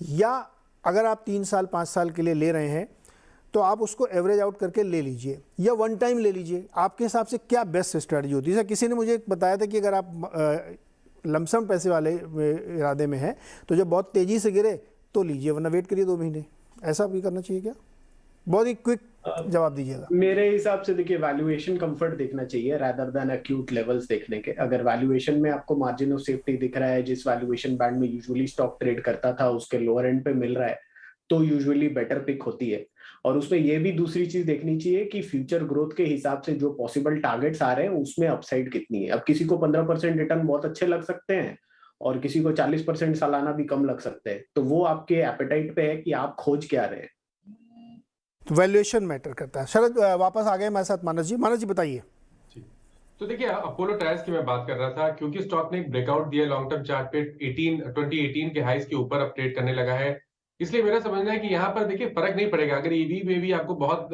या अगर आप 3 साल 5 साल के लिए ले रहे हैं तो आप उसको एवरेज आउट करके ले लीजिए या वन टाइम ले लीजिए? आपके हिसाब से क्या बेस्ट स्ट्रेटजी होती है? जैसे किसी ने मुझे बताया था कि अगर आप लमसम पैसे वाले इरादे में हैं तो जब बहुत तेज़ी से गिरे तो लीजिए, वरना वेट करिए 2 महीने। ऐसा भी करना चाहिए क्या? बहुत ही क्विक जवाब दीजिएगा। मेरे हिसाब से देखिए वैल्यूएशन कंफर्ट देखना चाहिए रादर देन एक्यूट लेवल्स देखने के। अगर वैल्यूएशन में आपको मार्जिन ऑफ सेफ्टी दिख रहा है, जिस वैल्यूएशन बैंड में यूजुअली स्टॉक ट्रेड करता था उसके लोअर एंड पे मिल रहा है, तो यूजुअली बेटर पिक होती है। और उसमें ये भी दूसरी चीज देखनी चाहिए कि फ्यूचर ग्रोथ के हिसाब से जो पॉसिबल टारगेट्स आ रहे हैं उसमें अपसाइड कितनी है। अब किसी को 15% रिटर्न बहुत अच्छे लग सकते हैं और किसी को 40% सालाना भी कम लग सकते हैं, तो वो आपके एपेटाइट पे है कि आप खोज क्या रहे हैं। तो वैल्यूएशन मैटर करता है। शरद वापस आ गए हमारे साथ मानस जी। मानस जी बताइए। तो देखिए अपोलो टायर्स की मैं बात कर रहा था, क्योंकि स्टॉक ने एक ब्रेकआउट दिया लॉन्ग टर्म चार्ट पे 2018 के हाईज के ऊपर अब ट्रेड करने लगा है। इसलिए मेरा समझना है कि यहाँ पर देखिए फर्क नहीं पड़ेगा। अगर ईवी में भी आपको बहुत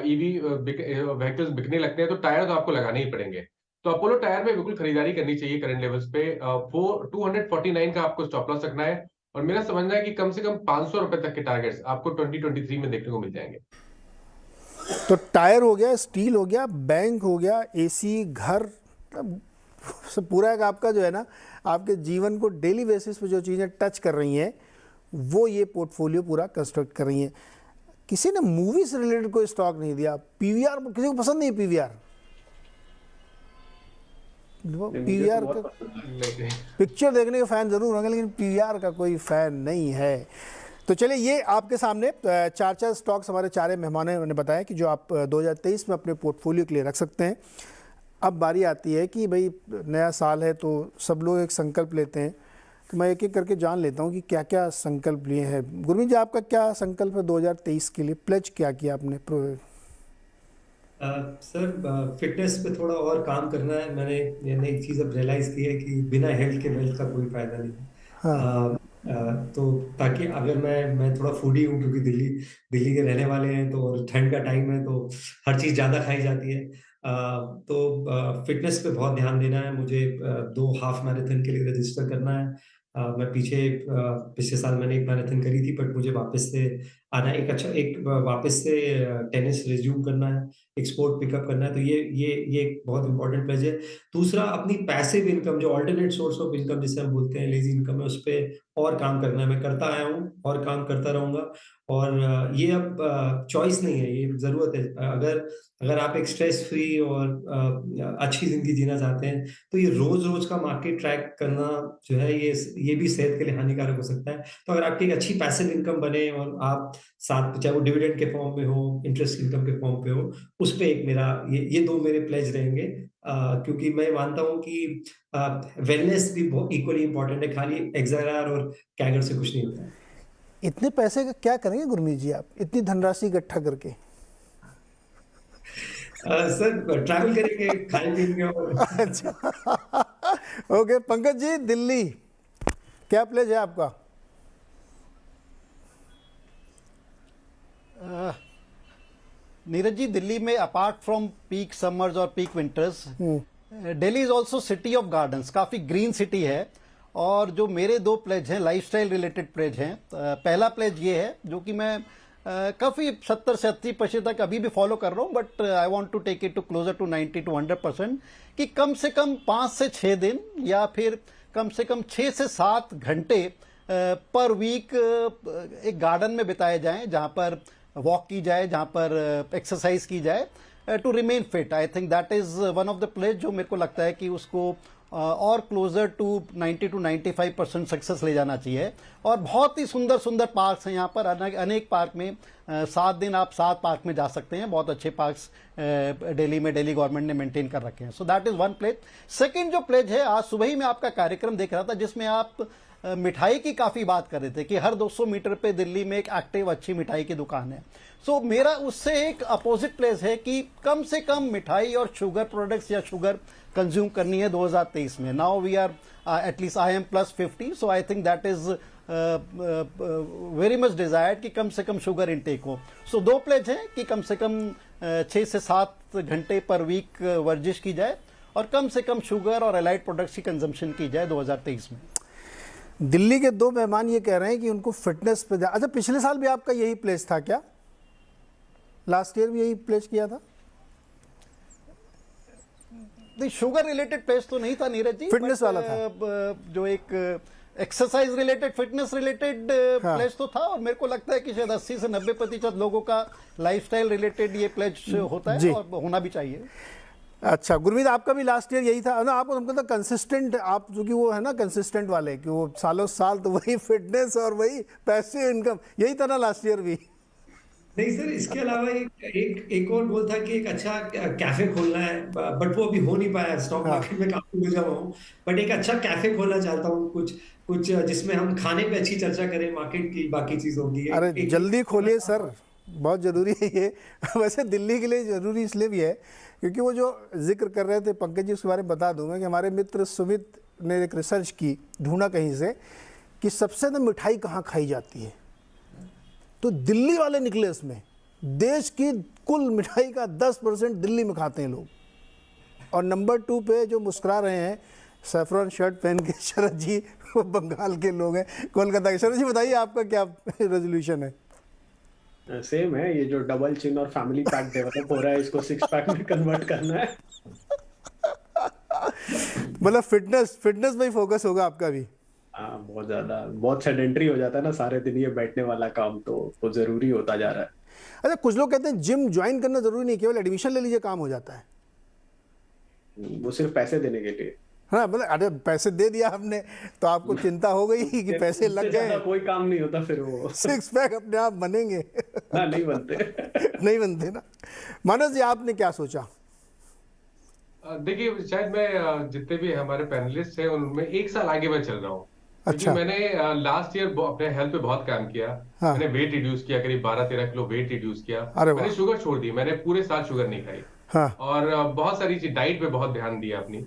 ईवी व्हीकल्स बिकने लगते हैं तो टायर तो आपको लगाने ही पड़ेंगे। तो अपोलो टायर में बिल्कुल खरीदारी करनी चाहिए करंट लेवल्स पे। 249 का आपको स्टॉप लॉस रखना है और मेरा समझना है कि कम से कम 500 रुपए तक के टारगेट्स आपको 2023 में देखने को मिल जाएंगे। तो टायर हो गया, स्टील हो गया, बैंक हो गया, एसी, घर, सब पूरा एक आपका जो है ना, आपके जीवन को डेली बेसिस पे जो चीज़ें टच कर रही हैं वो ये पोर्टफोलियो पूरा कंस्ट्रक्ट कर रही हैं। किसी ने मूवी से रिलेटेड कोई स्टॉक नहीं दिया। पीवीआर किसी को पसंद नहीं है? पीवीआर का पिक्चर देखने के फैन जरूर होंगे लेकिन पीवीआर का कोई फैन नहीं है। तो चलिए, ये आपके सामने 4 स्टॉक्स हमारे 4 मेहमानों ने बताया कि जो आप 2023 में अपने पोर्टफोलियो के लिए रख सकते हैं। अब बारी आती है कि भाई नया साल है तो सब लोग एक संकल्प लेते हैं, तो मैं एक एक करके जान लेता हूँ कि क्या क्या संकल्प लिए हैं। गुरमीत जी, आपका क्या संकल्प है 2023 के लिए? प्लेज क्या किया आपने? सर, फिटनेस पे थोड़ा और काम करना है। मैंने एक चीज़ अब रियलाइज़ की है कि बिना हेल्थ के वेल्थ का कोई फायदा नहीं है। हाँ। तो ताकि अगर मैं थोड़ा फूडी हूँ, क्योंकि दिल्ली के रहने वाले हैं तो, और ठंड का टाइम है तो हर चीज़ ज़्यादा खाई जाती है। तो फिटनेस पे बहुत ध्यान देना है मुझे। 2 हाफ मैराथन के लिए रजिस्टर करना है। मैं पिछले साल मैंने एक मैराथन करी थी, बट मुझे वापस से आना है, एक अच्छा एक वापस से टेनिस रिज्यूम करना है, एक स्पोर्ट पिकअप करना है, तो ये एक बहुत इंपॉर्टेंट प्लेज है। दूसरा, अपनी पैसिव इनकम, जो अल्टरनेट सोर्स ऑफ इनकम जिसे हम बोलते हैं लेजी इनकम है, उस पे और काम करना है। मैं करता आया हूँ और काम करता रहूंगा, और ये अब चॉइस नहीं है, ये ज़रूरत है। अगर अगर आप एक स्ट्रेस फ्री और अच्छी ज़िंदगी जीना चाहते हैं, तो ये रोज़-रोज़ का मार्केट ट्रैक करना जो है, ये भी सेहत के लिए हानिकारक हो सकता है। तो अगर आपकी एक अच्छी पैसिव इनकम बने और आप साथ, चाहे वो डिविडेंड के फॉर्म में हो, इंटरेस्ट इनकम के फॉर्म पे हो, उस पे एक मेरा ये 2 मेरे प्लेज रहेंगे। क्योंकि मैं मानता हूँ कि वेलनेस भी बहुत इक्वली इम्पोर्टेंट है, खाली एक्सआरआर और कैगर से कुछ नहीं होता है। इतने पैसे का क्या करेंगे गुरमीत जी आप, इतनी धनराशि इकट्ठा करके? सर, ट्रैवल करेंगे, खाएं-पिएंगे और अच्छा। ओके पंकज जी, दिल्ली क्या प्लेज है आपका? नीरज जी, दिल्ली में अपार्ट फ्रॉम पीक समर्स और peak winters, Delhi is also city of gardens, काफी ग्रीन सिटी है। और जो मेरे 2 प्लेज हैं लाइफस्टाइल रिलेटेड प्लेज हैं, पहला प्लेज ये है जो कि मैं काफी 70 से 80% तक अभी भी फॉलो कर रहा हूं, but I want to take it to closer to 90 to 100%, कि कम से कम 5 से 6 दिन या फिर कम से कम 6 से 7 घंटे पर वीक एक गार्डन में बिताए जाएं, जहां पर वॉक की जाए, जहां पर एक्सरसाइज की जाए, to remain fit. I think that is one of the pledges जो मेरे को लगता है कि उसको और क्लोजर टू 90 to 95% सक्सेस ले जाना चाहिए। और बहुत ही सुंदर सुंदर पार्क्स हैं यहाँ पर, अनेक पार्क में 7 दिन आप 7 पार्क में जा सकते हैं। बहुत अच्छे पार्क्स दिल्ली में दिल्ली गवर्नमेंट ने मेंटेन कर रखे हैं। So that is one pledge. Second जो प्लेज है, आज सुबह ही मैं आपका कार्यक्रम देख रहा था जिसमें आप मिठाई की काफी बात कर रहे थे कि हर 200 मीटर पे दिल्ली में एक एक्टिव अच्छी मिठाई की दुकान है। सो मेरा उससे एक अपोजिट प्लेस है कि कम से कम मिठाई और शुगर प्रोडक्ट्स या शुगर कंज्यूम करनी है 2023 में। Now we are at least I am +50, so I think that is very much desired कि कम से कम शुगर इनटेक हो। सो 2 प्लेज हैं कि कम से कम 6 से 7 घंटे पर वीक वर्जिश की जाए और कम से कम शुगर और एलाइड प्रोडक्ट्स की कंजम्पशन की जाए 2023 में। दिल्ली के 2 मेहमान ये कह रहे हैं कि उनको फिटनेस पे अच्छा, पिछले साल भी आपका यही प्लेस था क्या? लास्ट ईयर भी यही प्लेस किया था? नहीं, शुगर रिलेटेड प्लेस तो नहीं था नीरज जी, फिटनेस वाला था। जो एक exercise related fitness related place तो था। और मेरे को लगता है कि शायद 80 से 90% लोगों का लाइफस्टाइल रिलेटेड ये प्लेस होता है और होना भी चाहिए। अच्छा गुरमीत, आपका भी लास्ट ईयर यही था ना? आपको हमको तो कंसिस्टेंट, आप जो कि वो है ना कंसिस्टेंट वाले, कि वो सालों साल तो वही फिटनेस और वही पैसिव इनकम, यही था ना लास्ट ईयर भी? नहीं सर, इसके अलावा एक और गोल था कि एक अच्छा कैफे खोलना है, बट वो अभी हो नहीं पाया। स्टॉक मार्केट में काफी उलझा हुआ हूँ, बट एक अच्छा कैफे खोलना चाहता हूँ, कुछ जिसमें हम खाने पे अच्छी चर्चा करें, मार्केट की बाकी चीजों की। अरे जल्दी खोलिए सर, बहुत ज़रूरी है ये। वैसे दिल्ली के लिए ज़रूरी इसलिए भी है क्योंकि वो जो जिक्र कर रहे थे पंकज जी, उसके बारे में बता दूंगा कि हमारे मित्र सुमित ने एक रिसर्च की, ढूंढा कहीं से कि सबसे ज़्यादा मिठाई कहाँ खाई जाती है, तो दिल्ली वाले निकले इसमें। देश की कुल मिठाई का 10% दिल्ली में खाते हैं लोग। और नंबर 2 पे जो मुस्कुरा रहे हैं सैफरन शर्ट पहन के शरद जी, वो बंगाल के लोग हैं, कोलकाता के। शरद जी बताइए आपका क्या रेजोल्यूशन है? सेम है, ये जो डबल चिन और फैमिली पैक डेवलप हो रहा है, इसको 6 पैक में कन्वर्ट करना है। मतलब फिटनेस में ही फोकस होगा आपका भी? हाँ, बहुत ज्यादा, बहुत सेडेंटरी हो जाता है ना सारे दिन ये बैठने वाला काम, तो वो जरूरी होता जा रहा है। अच्छा, कुछ लोग कहते हैं जिम ज्वाइन करना जरूरी नहीं, केवल एडमिशन ले लीजिए काम हो जाता है। वो सिर्फ पैसे देने के लिए। हाँ मतलब अरे पैसे दे दिया आपने तो आपको चिंता हो गई कि पैसे लग गए, कोई काम नहीं होता फिर वो 6 पैक अपने आप बनेंगे। हाँ, नहीं बनते। नहीं बनते ना। मानस जी, आपने क्या सोचा? देखिए, शायद मैं जितने भी हमारे पैनलिस्ट हैं उनमें 1 साल आगे मैं चल रहा हूँ। अच्छा। क्योंकि मैंने लास्ट ईयर अपने हेल्थ पे बहुत काम किया। हाँ। मैंने वेट रिड्यूस किया, करीब 12-13 किलो वेट रिड्यूस किया। अरे वाह। मैंने शुगर छोड़ दी, मैंने पूरे साल शुगर नहीं खाई। हाँ। और बहुत सारी चीज, डाइट पे बहुत ध्यान दिया अपनी।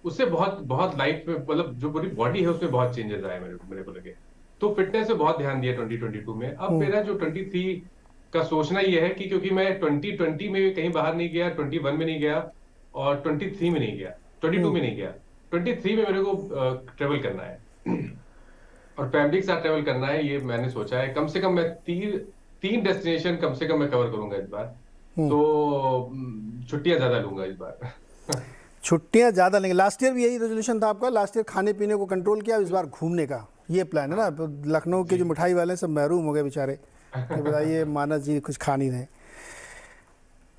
उससे बहुत लाइफ में, मतलब जो पूरी बॉडी है उसमें बहुत चेंजेस आए मेरे को लगे। तो फिटनेस पे बहुत ध्यान दिया 2022 में। अब मेरा जो 23 का सोचना ये है कि क्योंकि मैं 2020 में भी कहीं बाहर नहीं गया, 21 में नहीं गया और 23 में नहीं गया, 22 में नहीं गया, 23 में मेरे को ट्रेवल करना है और फैमिली के साथ ट्रेवल करना है। ये मैंने सोचा है कम से कम मैं 3 डेस्टिनेशन कम से कम मैं कवर करूंगा इस बार, तो छुट्टियां ज्यादा लूंगा इस बार। छुट्टियां ज़्यादा लेंगे। लास्ट ईयर भी यही रेजोल्यूशन था आपका, लास्ट ईयर खाने पीने को कंट्रोल किया, इस बार घूमने का ये प्लान है ना। तो लखनऊ के जो मिठाई वाले हैं सब महरूम हो गए बेचारे कि बताइए मानस जी कुछ खा नहीं रहे।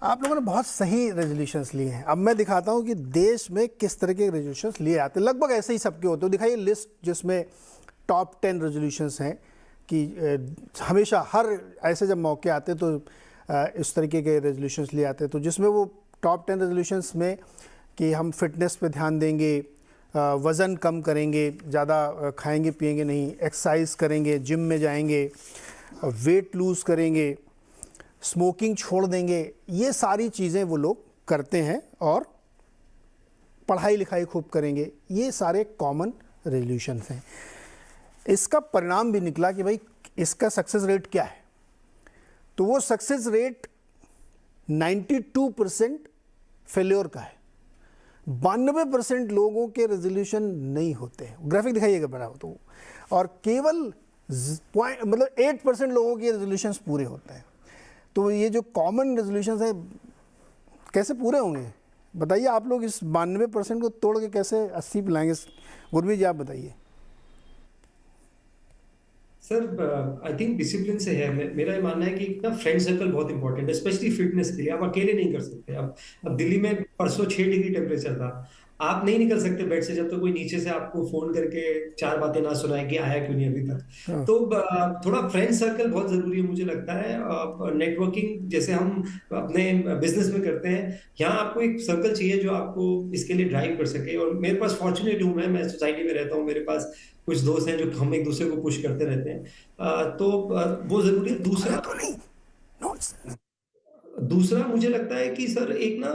आप लोगों ने बहुत सही रेजोल्यूशंस लिए हैं। अब मैं दिखाता हूँ कि देश में किस तरह के रेजोल्यूशंस लिए आते हैं, लगभग ऐसे ही सबके होते हैं। दिखाइए लिस्ट जिसमें टॉप 10 रेजोल्यूशंस हैं कि हमेशा हर ऐसे जब मौके आते तो इस तरीके के रेजोल्यूशंस लिए आते हैं। तो जिसमें वो टॉप 10 रेजोल्यूशंस में कि हम फिटनेस पे ध्यान देंगे, वज़न कम करेंगे, ज़्यादा खाएंगे पिएंगे नहीं, एक्सरसाइज करेंगे, जिम में जाएंगे, वेट लूज़ करेंगे, स्मोकिंग छोड़ देंगे, ये सारी चीज़ें वो लोग करते हैं। और पढ़ाई लिखाई खूब करेंगे, ये सारे कॉमन रेजोल्यूशंस हैं। इसका परिणाम भी निकला कि भाई इसका सक्सेस रेट क्या है। तो वो सक्सेस रेट 92% फेल्योर का है। 92% लोगों के रेजोल्यूशन नहीं होते हैं। ग्राफिक दिखाइएगा बड़ा हो तो। और केवल मतलब 8% लोगों के रेजोल्यूशंस पूरे होते हैं। तो ये जो कॉमन रेजोल्यूशंस है कैसे पूरे होंगे बताइए आप लोग। इस 92% को तोड़ के कैसे 80 पे लाएंगे? गुरमीत जी आप बताइए। सर आई थिंक डिसिप्लिन से है। मेरा ये मानना है कि ना फ्रेंड सर्कल बहुत इंपॉर्टेंट है, स्पेशली फिटनेस के लिए। आप अकेले नहीं कर सकते। अब दिल्ली में परसों 6 डिग्री टेम्परेचर था, आप नहीं निकल सकते बेड से जब तक कोई नीचे से आपको फोन करके 4 बातें ना सुनाए कि आया क्यों नहीं अभी तक। तो थोड़ा फ्रेंड सर्कल बहुत जरूरी है मुझे लगता है। नेटवर्किंग जैसे हम अपने बिजनेस में करते हैं, यहाँ आपको एक सर्कल चाहिए जो आपको इसके लिए ड्राइव कर सके। और मेरे पास फॉर्चुनेट हूँ मैं सोसाइटी में रहता हूँ, मेरे पास कुछ दोस्त हैं जो हम एक दूसरे को पुश करते रहते हैं। तो वो जरूरी है। दूसरा मुझे लगता है कि सर एक ना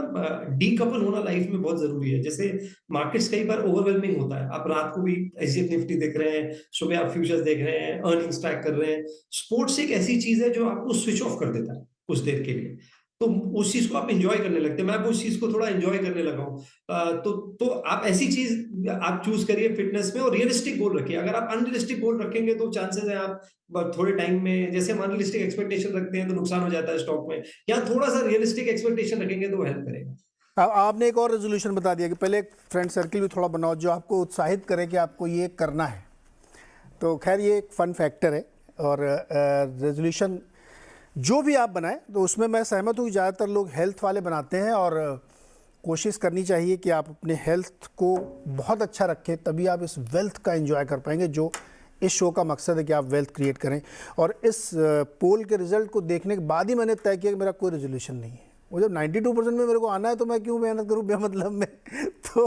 डीकपल होना लाइफ में बहुत जरूरी है। जैसे मार्केट्स कई बार ओवरवेलमिंग होता है, आप रात को भी एसजीएफ निफ्टी देख रहे हैं, सुबह आप फ्यूचर्स देख रहे हैं, अर्निंग्स ट्रैक कर रहे हैं। स्पोर्ट्स एक ऐसी चीज है जो आपको स्विच ऑफ कर देता है कुछ देर के लिए, तो उस चीज को आप एंजॉय करने लगते हैं। मैं उस चीज को थोड़ा एंजॉय करने लगा हूँ। तो आप ऐसी चीज आप चूज करिए फिटनेस में, और रियलिस्टिक गोल रखिए। अगर आप अनरियलिस्टिक गोल रखेंगे तो चांसेस है आप थोड़े टाइम में, जैसे हम अनरियलिस्टिक एक्सपेक्टेशन रखते हैं तो नुकसान हो जाता है स्टॉक में, या थोड़ा सा रियलिस्टिक एक्सपेक्टेशन रखेंगे तो हेल्प करेगा। अब आपने एक और रेजोल्यूशन बता दिया कि पहले एक फ्रेंड सर्कल भी थोड़ा बनाओ जो आपको उत्साहित करे कि आपको ये करना है। तो खैर ये एक फन फैक्टर है। और रेजोल्यूशन जो भी आप बनाएं तो उसमें मैं सहमत हूँ कि ज़्यादातर लोग हेल्थ वाले बनाते हैं। और कोशिश करनी चाहिए कि आप अपने हेल्थ को बहुत अच्छा रखें, तभी आप इस वेल्थ का एंजॉय कर पाएंगे जो इस शो का मकसद है कि आप वेल्थ क्रिएट करें। और इस पोल के रिजल्ट को देखने के बाद ही मैंने तय किया कि मेरा कोई रेजोल्यूशन नहीं है। वो जब 92% में मेरे को आना है तो मैं क्यों मेहनत करूँ बेमतलब में। तो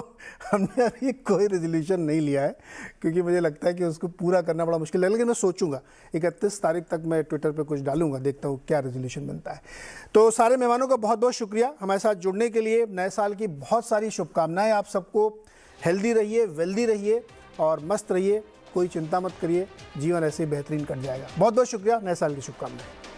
हमने अभी कोई रेजोल्यूशन नहीं लिया है क्योंकि मुझे लगता है कि उसको पूरा करना बड़ा मुश्किल है। लेकिन मैं सोचूंगा 31 तारीख तक मैं ट्विटर पे कुछ डालूंगा, देखता हूँ क्या रेजोल्यूशन बनता है। तो सारे मेहमानों का बहुत बहुत शुक्रिया हमारे साथ जुड़ने के लिए। नए साल की बहुत सारी शुभकामनाएँ आप सबको। हेल्दी रहिए, वेल्दी रहिए और मस्त रहिए। कोई चिंता मत करिए, जीवन ऐसे ही बेहतरीन कट जाएगा। बहुत बहुत शुक्रिया, नए साल की शुभकामनाएं।